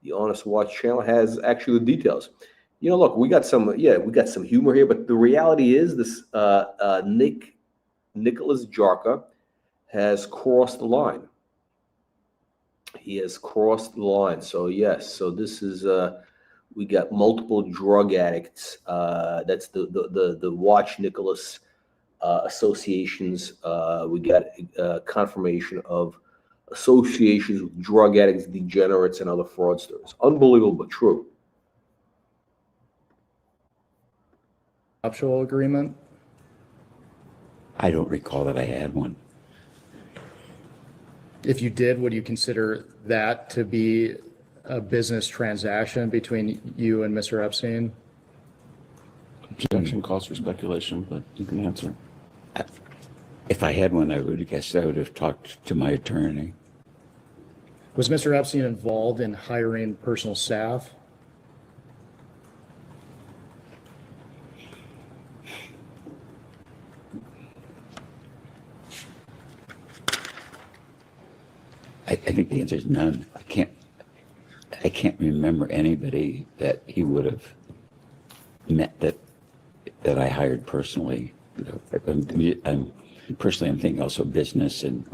The Honest Watch channel has actually the details. You know, look, we got some humor here, but the reality is this Nicholas Jarka has crossed the line. He has crossed the line. So yes, so this is we got multiple drug addicts. That's the Watch Nicholas associations. We got confirmation of associations with drug addicts, degenerates, and other fraudsters. Unbelievable, but true. Nuptial agreement? I don't recall that I had one. If you did, would you consider that to be a business transaction between you and Mr. Epstein? Objection calls for speculation, but you can answer. If I had one, I would have talked to my attorney. Was Mr. Epstein involved in hiring personal staff? I think the answer is none. I can't remember anybody that he would have met that I hired personally. You know, I'm thinking also business and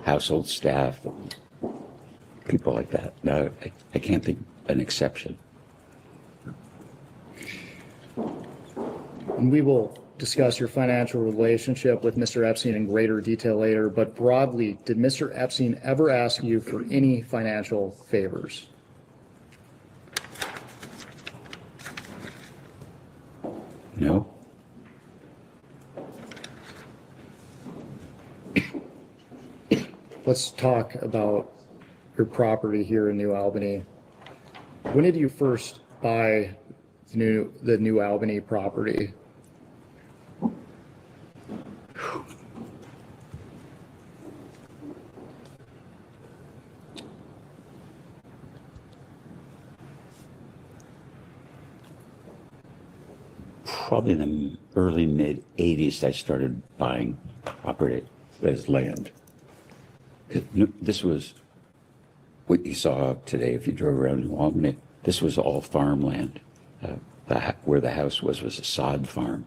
household staff, people like that. No, I can't think of an exception. And we will discuss your financial relationship with Mr. Epstein in greater detail later, but broadly, did Mr. Epstein ever ask you for any financial favors? No. Let's talk about your property here in New Albany. When did you first buy the New Albany property? Probably in the early mid-'80s, I started buying property as land. This was what you saw today if you drove around New Albany. This was all farmland. Where the house was a sod farm.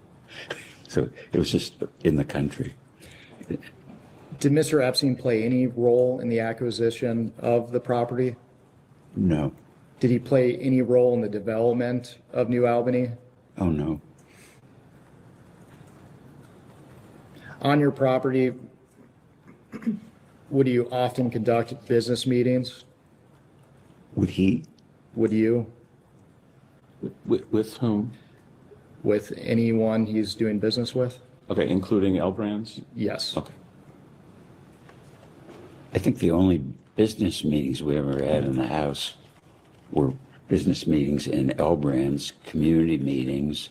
So it was just in the country. Did Mr. Epstein play any role in the acquisition of the property? No. Did he play any role in the development of New Albany? Oh, no. On your property, would you often conduct business meetings? Would he? Would you? With whom? With anyone he's doing business with? Okay, including L Brands? Yes. Okay. I think the only business meetings we ever had in the house were business meetings in L Brands, community meetings,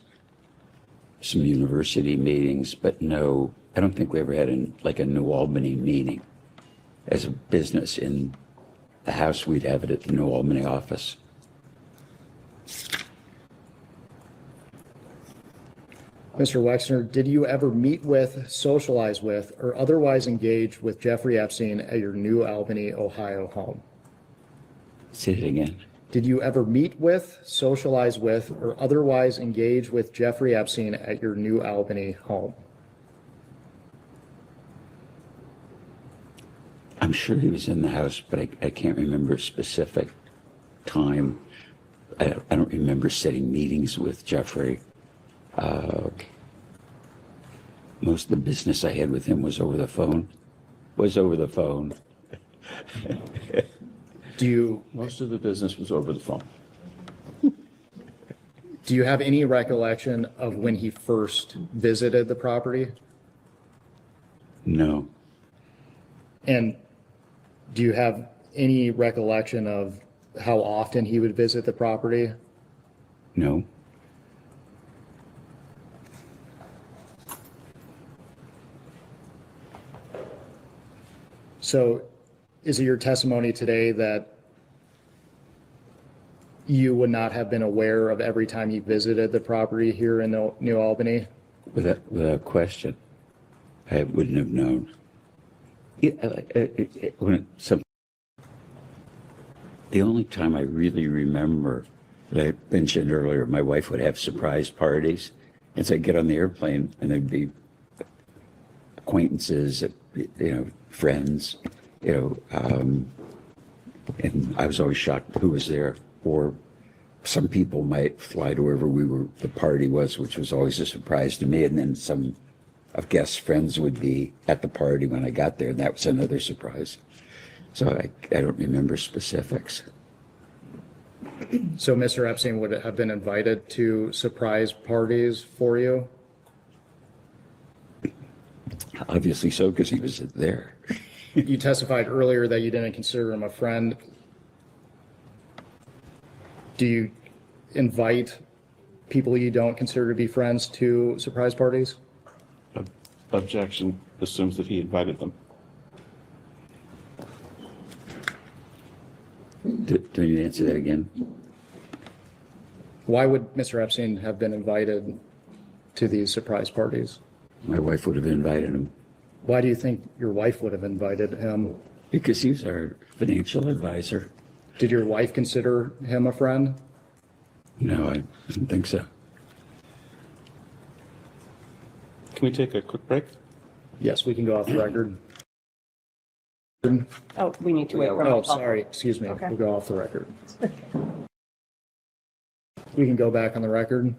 some university meetings, but no, I don't think we ever had a New Albany meeting. as a business in the house. We'd have it at the AWOL MIA office. Mr. Wexner, did you ever meet with, socialize with, or otherwise engage with Jeffrey Epstein at your New Albany, Ohio home? Say it again. Did you ever meet with, socialize with, or otherwise engage with Jeffrey Epstein at your New Albany home? I'm sure he was in the house, but I can't remember a specific time. I don't remember setting meetings with Jeffrey. Most of the business I had with him was over the phone. Most of the business was over the phone. Do you have any recollection of when he first visited the property? No. And do you have any recollection of how often he would visit the property? No. So is it your testimony today that you would not have been aware of every time he visited the property here in New Albany? Without question, I wouldn't have known. The only time I really remember that I mentioned earlier, my wife would have surprise parties, and so I'd get on the airplane and there'd be acquaintances, friends, and I was always shocked who was there. Or some people might fly to wherever the party was, which was always a surprise to me. And then some of guests' friends would be at the party when I got there, and that was another surprise. So I don't remember specifics. So Mr. Epstein would have been invited to surprise parties for you? Obviously so, because he was there. You testified earlier that you didn't consider him a friend. Do you invite people you don't consider to be friends to surprise parties? Objection assumes that he invited them. Do you need to answer that again? Why would Mr. Epstein have been invited to these surprise parties? My wife would have invited him. Why do you think your wife would have invited him? Because he was our financial advisor. Did your wife consider him a friend? No, I don't think so. Can we take a quick break? Yes, we can go off the record. Oh, we need to wait for Oh, roll call. sorry, excuse me. Okay. We'll go off the record. We can go back on the record.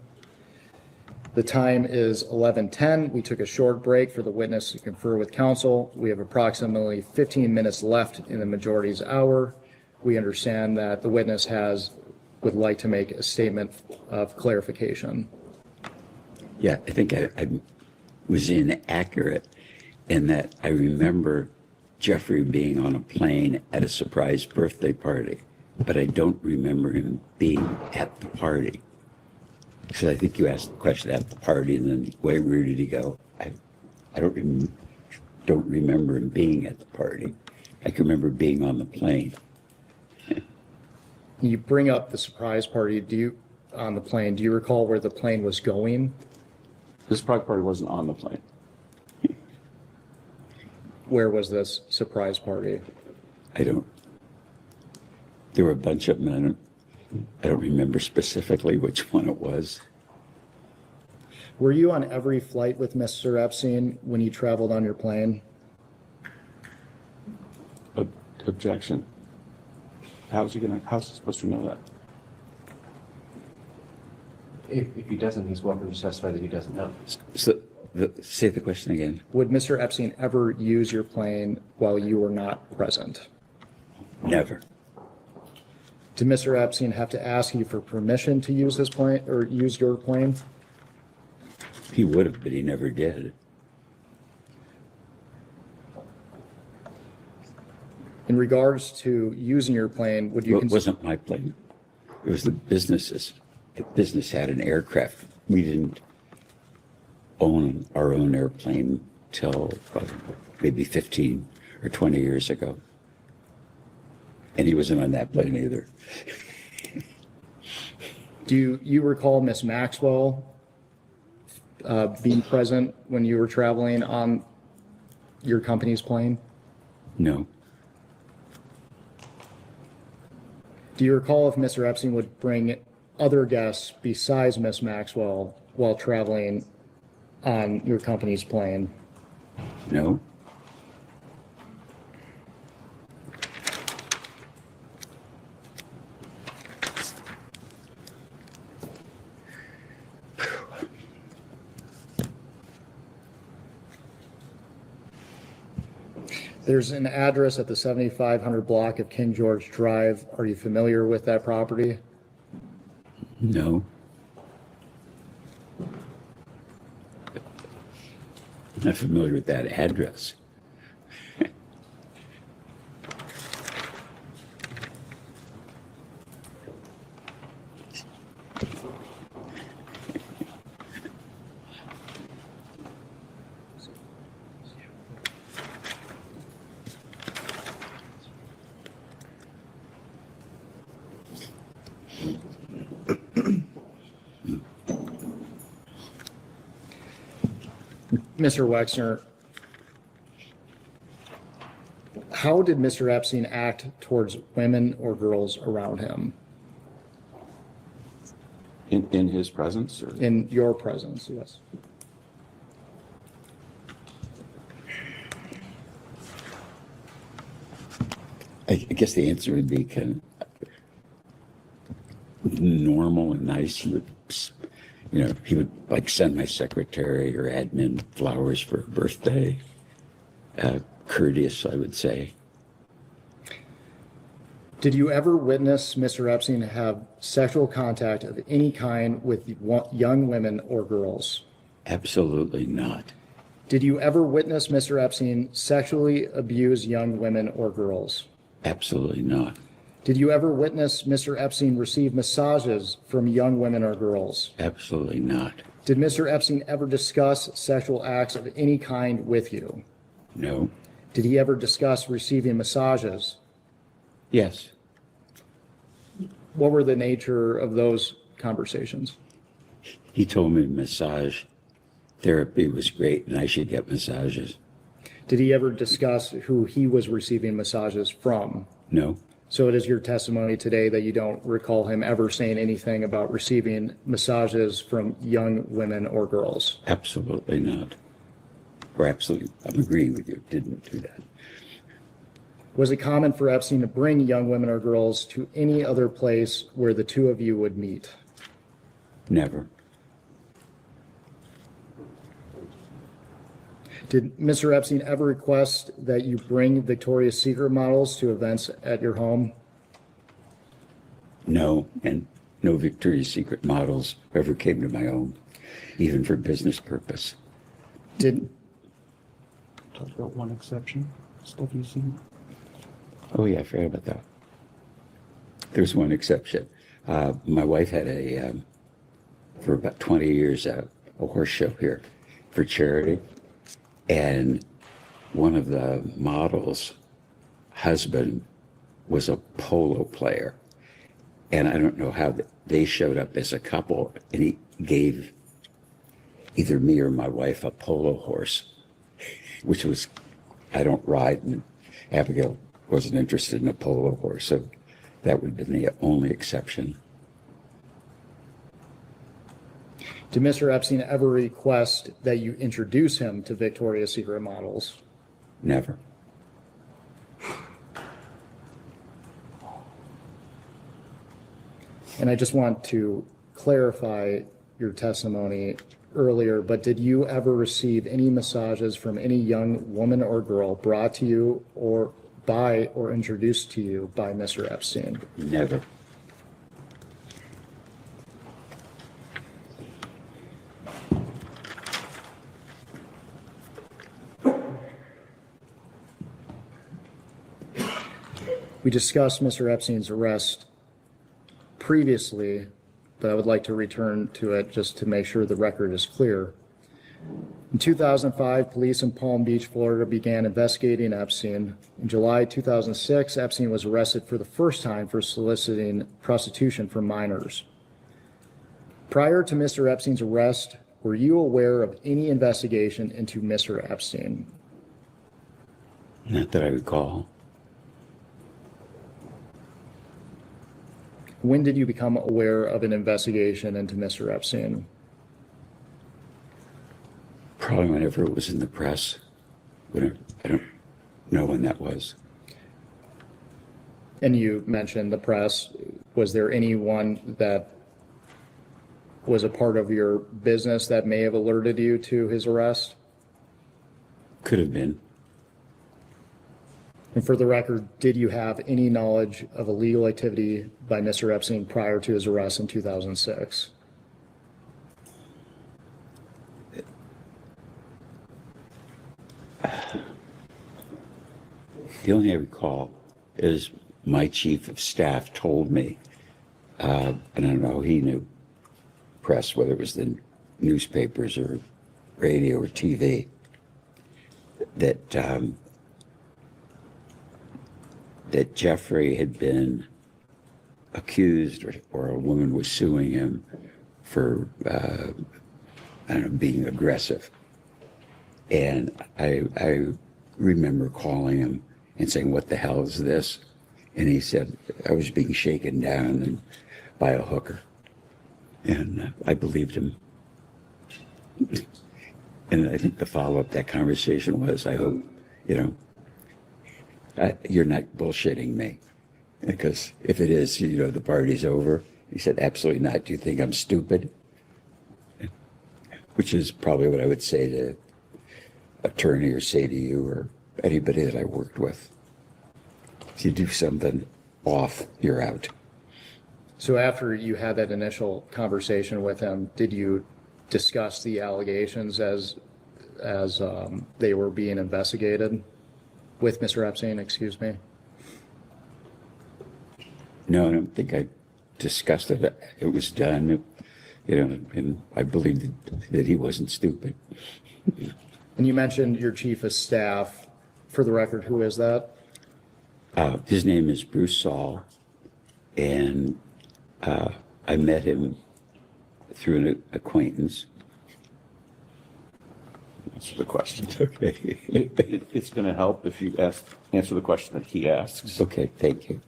The time is 11:10. We took a short break for the witness to confer with counsel. We have approximately 15 minutes left in the majority's hour. We understand that the witness would like to make a statement of clarification. Yeah, I think I was inaccurate in that I remember Jeffrey being on a plane at a surprise birthday party, but I don't remember him being at the party. Because I think you asked the question at the party, and then where did he go? I don't remember him being at the party. I can remember being on the plane. You bring up the surprise party on the plane. Do you recall where the plane was going? This private party wasn't on the plane. Where was this surprise party? There were a bunch of them, and I don't remember specifically which one it was. Were you on every flight with Mr. Epstein when you traveled on your plane? Objection. How's he supposed to know that? If he doesn't, he's welcome to testify that he doesn't know. So, say the question again. Would Mr. Epstein ever use your plane while you were not present? Never. Did Mr. Epstein have to ask you for permission to use his plane or use your plane? He would have, but he never did. In regards to using your plane, would you It wasn't my plane. It was the business's. The business had an aircraft. We didn't own our own airplane till maybe 15 or 20 years ago. And he wasn't on that plane either. Do you recall Miss Maxwell being present when you were traveling on your company's plane? No, Do you recall if Mr. Epstein would bring other guests besides Miss Maxwell while traveling on your company's plane? no, There's an address at the 7500 block of King George Drive. Are you familiar with that property? no. Not familiar with that address. Mr. Wexner, how did Mr. Epstein act towards women or girls around him In his presence, or? in your presence? Yes. I guess the answer would be kind of normal and nice. He would like send my secretary or admin flowers for her birthday. Courteous, I would say. Did you ever witness Mr. Epstein have sexual contact of any kind with young women or girls? Absolutely not. Did you ever witness Mr. Epstein sexually abuse young women or girls? Absolutely not. Did you ever witness Mr. Epstein receive massages from young women or girls? Absolutely not. Did Mr. Epstein ever discuss sexual acts of any kind with you? No. Did he ever discuss receiving massages? Yes. What were the nature of those conversations? He told me massage therapy was great and I should get massages. Did he ever discuss who he was receiving massages from? No. So it is your testimony today that you don't recall him ever saying anything about receiving massages from young women or girls? Absolutely not. Or absolutely, I'm agreeing with you, didn't do that. Was it common for Epstein to bring young women or girls to any other place where the two of you would meet? Never. Did Mr. Epstein ever request that you bring Victoria's Secret models to events at your home? No, and no Victoria's Secret models ever came to my home, even for business purpose. Did Talk about one exception, stuff you've seen. Oh yeah, I forgot about that. There's one exception. My wife had for about 20 years, a horse show here for charity. And one of the models' husband was a polo player. And I don't know how they showed up as a couple, and he gave either me or my wife a polo horse, which was, I don't ride, and Abigail wasn't interested in a polo horse, so that would have been the only exception. Did Mr. Epstein ever request that you introduce him to Victoria's Secret models? Never. And I just want to clarify your testimony earlier, but did you ever receive any massages from any young woman or girl brought to you or by or introduced to you by Mr. Epstein? Never. We discussed Mr. Epstein's arrest previously, but I would like to return to it just to make sure the record is clear. In 2005, police in Palm Beach, Florida began investigating Epstein. In July 2006, Epstein was arrested for the first time for soliciting prostitution from minors. Prior to Mr. Epstein's arrest, were you aware of any investigation into Mr. Epstein? Not that I recall. When did you become aware of an investigation into Mr. Epstein? Probably whenever it was in the press. I don't know when that was. And you mentioned the press. Was there anyone that was a part of your business that may have alerted you to his arrest? Could have been. And for the record, did you have any knowledge of illegal activity by Mr. Epstein prior to his arrest in 2006? The only I recall is my chief of staff told me, and I don't know, he knew press, whether it was the newspapers or radio or TV, that that Jeffrey had been accused, or a woman was suing him for, I don't know, being aggressive. And I remember calling him and saying, "What the hell is this?" And he said, "I was being shaken down by a hooker." And I believed him. And I think the follow-up to that conversation was, I hope, you're not bullshitting me. Because if it is, the party's over. He said, "Absolutely not. Do you think I'm stupid?" Which is probably what I would say to attorney or say to you or anybody that I worked with. If you do something off, you're out. So after you had that initial conversation with him, did you discuss the allegations as they were being investigated with Mr. Epstein, excuse me? No, I don't think I discussed it. It was done, and I believed that he wasn't stupid. And you mentioned your chief of staff. For the record, who is that? His name is Bruce Saul, and I met him through an acquaintance. Answer the question. Okay. It's going to help if you answer the question that he asks. Okay, thank you.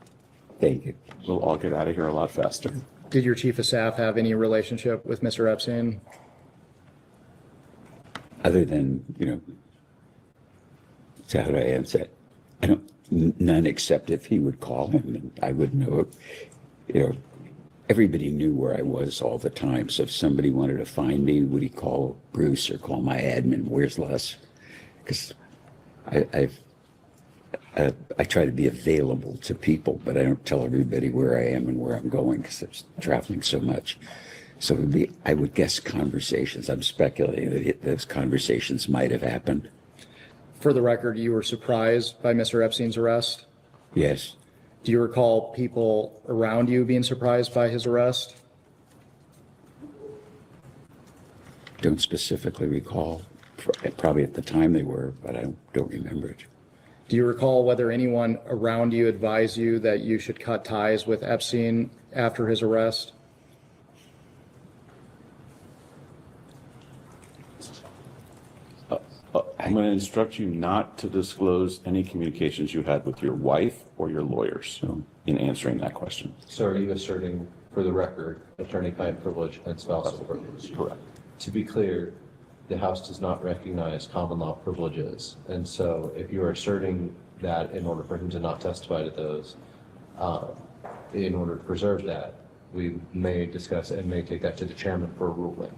Thank you. We'll all get out of here a lot faster. Did your chief of staff have any relationship with Mr. Epstein? Other than, so how do I answer it? I don't, none except if he would call him and I would know it. Everybody knew where I was all the time. So if somebody wanted to find me, would he call Bruce or call my admin? Where's Les? Because I try to be available to people, but I don't tell everybody where I am and where I'm going because I'm traveling so much. So I would guess conversations. I'm speculating that those conversations might have happened. For the record, you were surprised by Mr. Epstein's arrest? Yes. Do you recall people around you being surprised by his arrest? Don't specifically recall. Probably at the time they were, but I don't remember it. Do you recall whether anyone around you advised you that you should cut ties with Epstein after his arrest? I'm going to instruct you not to disclose any communications you had with your wife or your lawyers in answering that question. So are you asserting, for the record, attorney-client privilege and spousal privilege? Correct. To be clear, the House does not recognize common law privileges. And so if you are asserting that in order for him to not testify to those, in order to preserve that, we may discuss and may take that to the chairman for a ruling.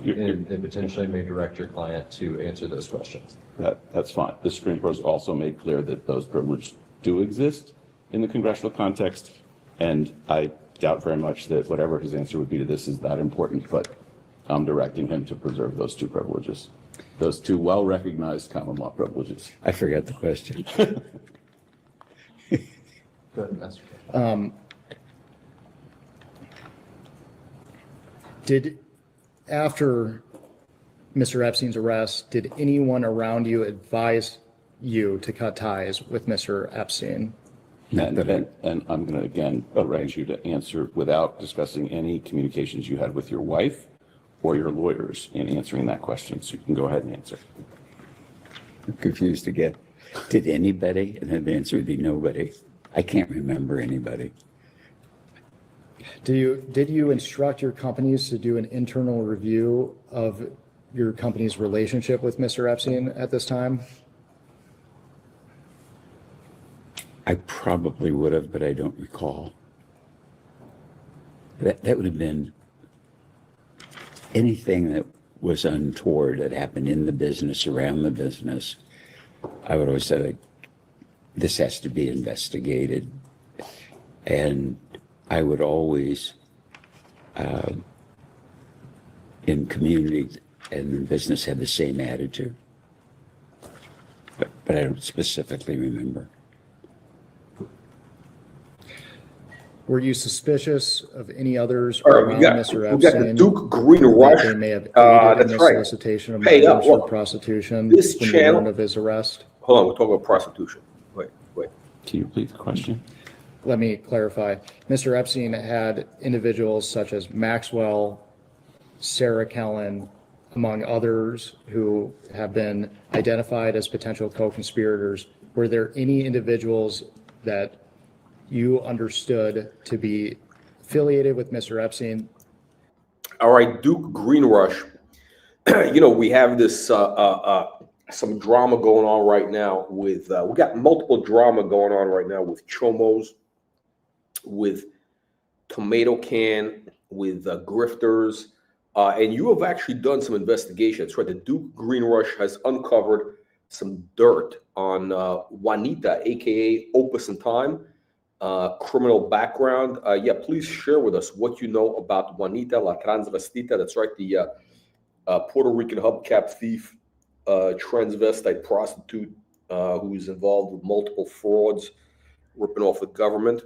And potentially may direct your client to answer those questions. That's fine. The Supreme Court has also made clear that those privileges do exist in the congressional context, and I doubt very much that whatever his answer would be to this is that important, but I'm directing him to preserve those two privileges, those two well-recognized common law privileges. I forgot the question. Go ahead, Master. After Mr. Epstein's arrest, did anyone around you advise you to cut ties with Mr. Epstein? And I'm going to again arrange you to answer without discussing any communications you had with your wife or your lawyers in answering that question. So you can go ahead and answer. I'm confused again. Did anybody? And then the answer would be nobody. I can't remember anybody. Did you instruct your companies to do an internal review of your company's relationship with Mr. Epstein at this time? I probably would have, but I don't recall. That would have been anything that was untoward that happened in the business, around the business. I would always say, like, this has to be investigated. And I would always, in community and in business, have the same attitude. But I don't specifically remember. Were you suspicious of any others All right, around we got Mr. the Epstein? Duke Green that Rush. they may have aided That's in the right. solicitation of Hey, minors for look, prostitution this when you channel- learned of his arrest? Hold on, we're talking about prostitution. Wait. Can you repeat the question? Let me clarify. Mr. Epstein had individuals such as Maxwell, Sarah Kellen, among others who have been identified as potential co-conspirators. Were there any individuals that you understood to be affiliated with Mr. Epstein? All right, Duke Green Rush. We have this some drama going on right now with we got multiple drama going on right now with Chomos, with Tomato Can, with grifters, and you have actually done some investigations, right? The Duke Green Rush has uncovered some dirt on Juanita, a.k.a. Opus and Time, criminal background. Yeah, please share with us what you know about Juanita La Transvestita. That's right, the Puerto Rican hubcap thief, transvestite prostitute who is involved with multiple frauds, ripping off the government.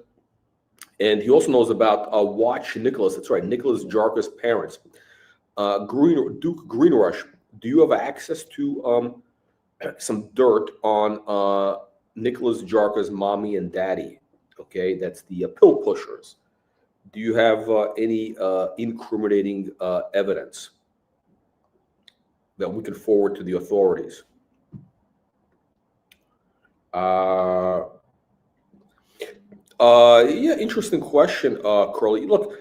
And he also knows about Watch Nicholas. That's right, Nicholas Jarka's parents. Duke Green Rush, do you have access to some dirt on Nicholas Jarka's mommy and daddy? Okay, that's the pill pushers. Do you have any incriminating evidence that we can forward to the authorities? Yeah, interesting question, Curly. Look,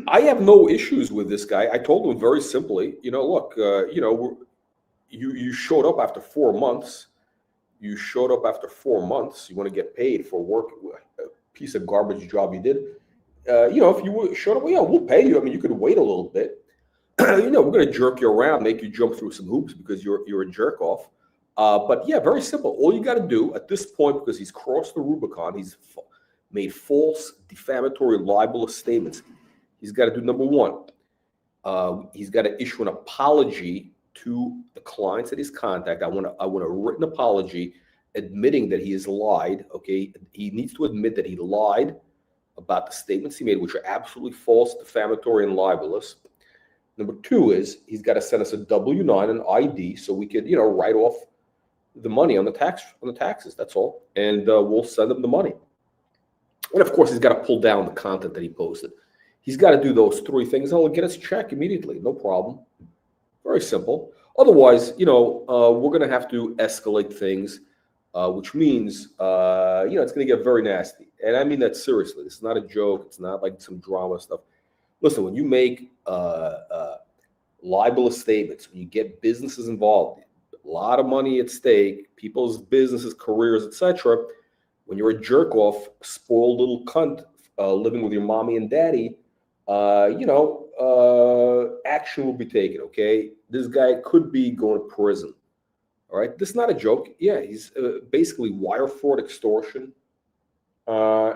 I have no issues with this guy. I told him very simply, look, you showed up after 4 months. You showed up after 4 months. You want to get paid for work, a piece of garbage job you did. If you showed up, well, yeah, we'll pay you. I mean, you could wait a little bit. We're going to jerk you around, make you jump through some hoops because you're a jerk off. But yeah, very simple. All you got to do at this point, because he's crossed the Rubicon, he's made false, defamatory, libelous statements. He's got to do number one. He's got to issue an apology to the clients that he's contacted. I want a written apology admitting that he has lied. Okay, he needs to admit that he lied about the statements he made, which are absolutely false, defamatory, and libelous. Number two is he's got to send us a W-9, an ID, so we could, write off the money on the taxes. That's all, and we'll send him the money. And of course, he's got to pull down the content that he posted. He's got to do those three things, and he'll get his check immediately. No problem. Very simple. Otherwise, we're going to have to escalate things, which means, it's going to get very nasty. And I mean that seriously. This is not a joke. It's not like some drama stuff. Listen, when you make libelous statements, when you get businesses involved, a lot of money at stake, people's businesses, careers, etc. When you're a jerk off, spoiled little cunt living with your mommy and daddy, action will be taken. Okay, this guy could be going to prison. All right, this is not a joke. Yeah, he's basically wire fraud, extortion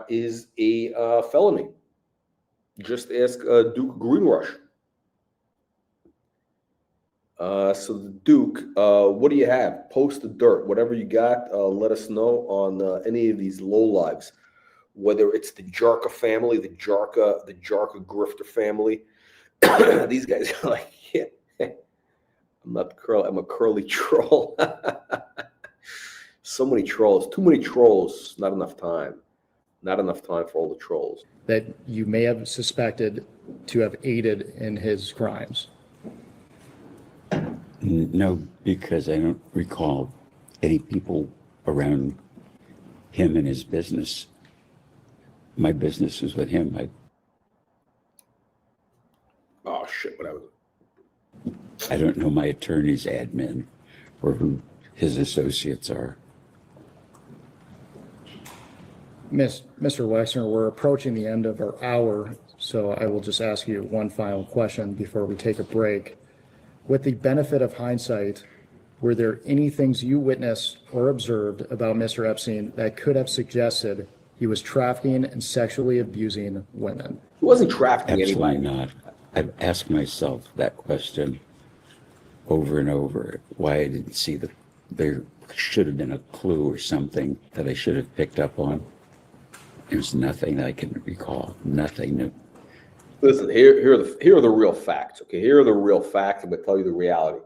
is a felony. Just ask Duke Green Rush. So the Duke, what do you have? Post the dirt, whatever you got. Let us know on any of these lowlives, whether it's the Jarka family, the Jarka grifter family. These guys are like, yeah, I'm not curly. I'm a curly troll. So many trolls. Too many trolls. Not enough time. Not enough time for all the trolls. That you may have suspected to have aided in his crimes? No, because I don't recall any people around him and his business. My business was with him. Oh shit! Whatever. I don't know my attorney's admin or who his associates are. Mr. Wexner, we're approaching the end of our hour, so I will just ask you one final question before we take a break. With the benefit of hindsight, were there any things you witnessed or observed about Mr. Epstein that could have suggested he was trafficking and sexually abusing women? He wasn't trafficking Absolutely anybody. not. I've asked myself that question over and over, why I didn't see there should have been a clue or something that I should have picked up on. There's nothing I can recall, nothing new. Listen, here are the real facts. Okay, here are the real facts. I'm gonna tell you the reality.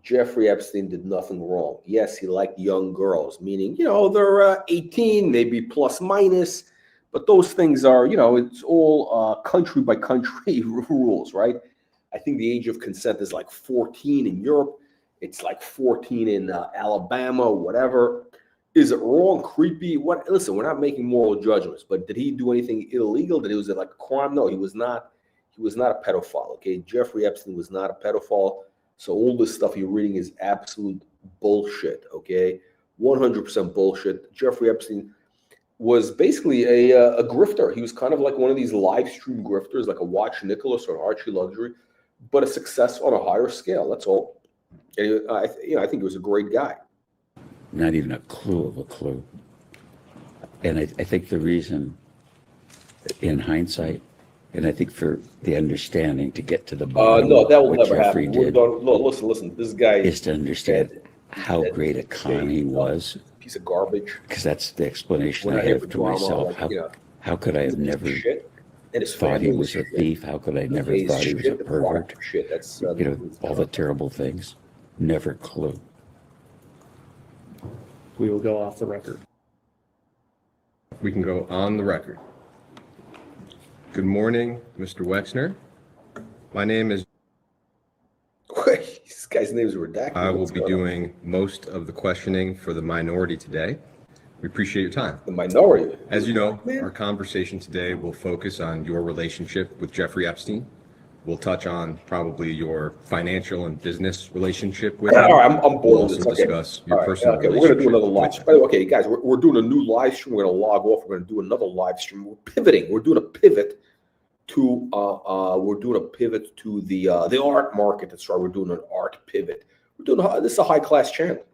Jeffrey Epstein did nothing wrong. Yes, he liked young girls, meaning, you know, they're 18, maybe plus minus, but those things are, you know, it's all country by country rules, right? I think the age of consent is like 14 in Europe. It's like 14 in Alabama, whatever. Is it wrong, creepy? What? Listen, we're not making moral judgments, but did he do anything illegal? Did he was it like a crime? No, he was not. He was not a pedophile. Okay, Jeffrey Epstein was not a pedophile. So all this stuff you're reading is absolute bullshit. Okay, 100% bullshit. Jeffrey Epstein was basically a grifter. He was kind of like one of these live stream grifters, like a Watch Nicholas or Archie Luxury, but a success on a higher scale. That's all. And I think he was a great guy. Not even a clue of a clue. And I think the reason, in hindsight, and I think for the understanding to get to the bottom no, that will of what never Jeffrey happen. did, No, listen. This guy is to understand how great a con he was. Piece of garbage. Because that's the explanation We're I not here have for to drama, myself. like, How could I have never shit. And his thought he family was a shit. thief? How could I never His thought he was a shit, the product pervert? of shit. That's You know, all the terrible things. Never clue. We will go off the record. We can go on the record. Good morning, Mr. Wexner. My name is. This guy's name is redacted. I will What's be going on? doing most of the questioning for the minority today. We appreciate your time. The minority. As you know, our conversation today will focus on your relationship with Jeffrey Epstein. We'll touch on probably your financial and business relationship with him. All right, I'm We'll bored of also this. Okay. discuss your All right, personal okay, we're gonna do relationship another live with stream. By the way, okay, guys, we're doing a new live stream. We're gonna log off. We're gonna do another live stream. We're pivoting. We're doing a pivot to the art market. That's right. We're doing an art pivot. We're doing this is a high class channel.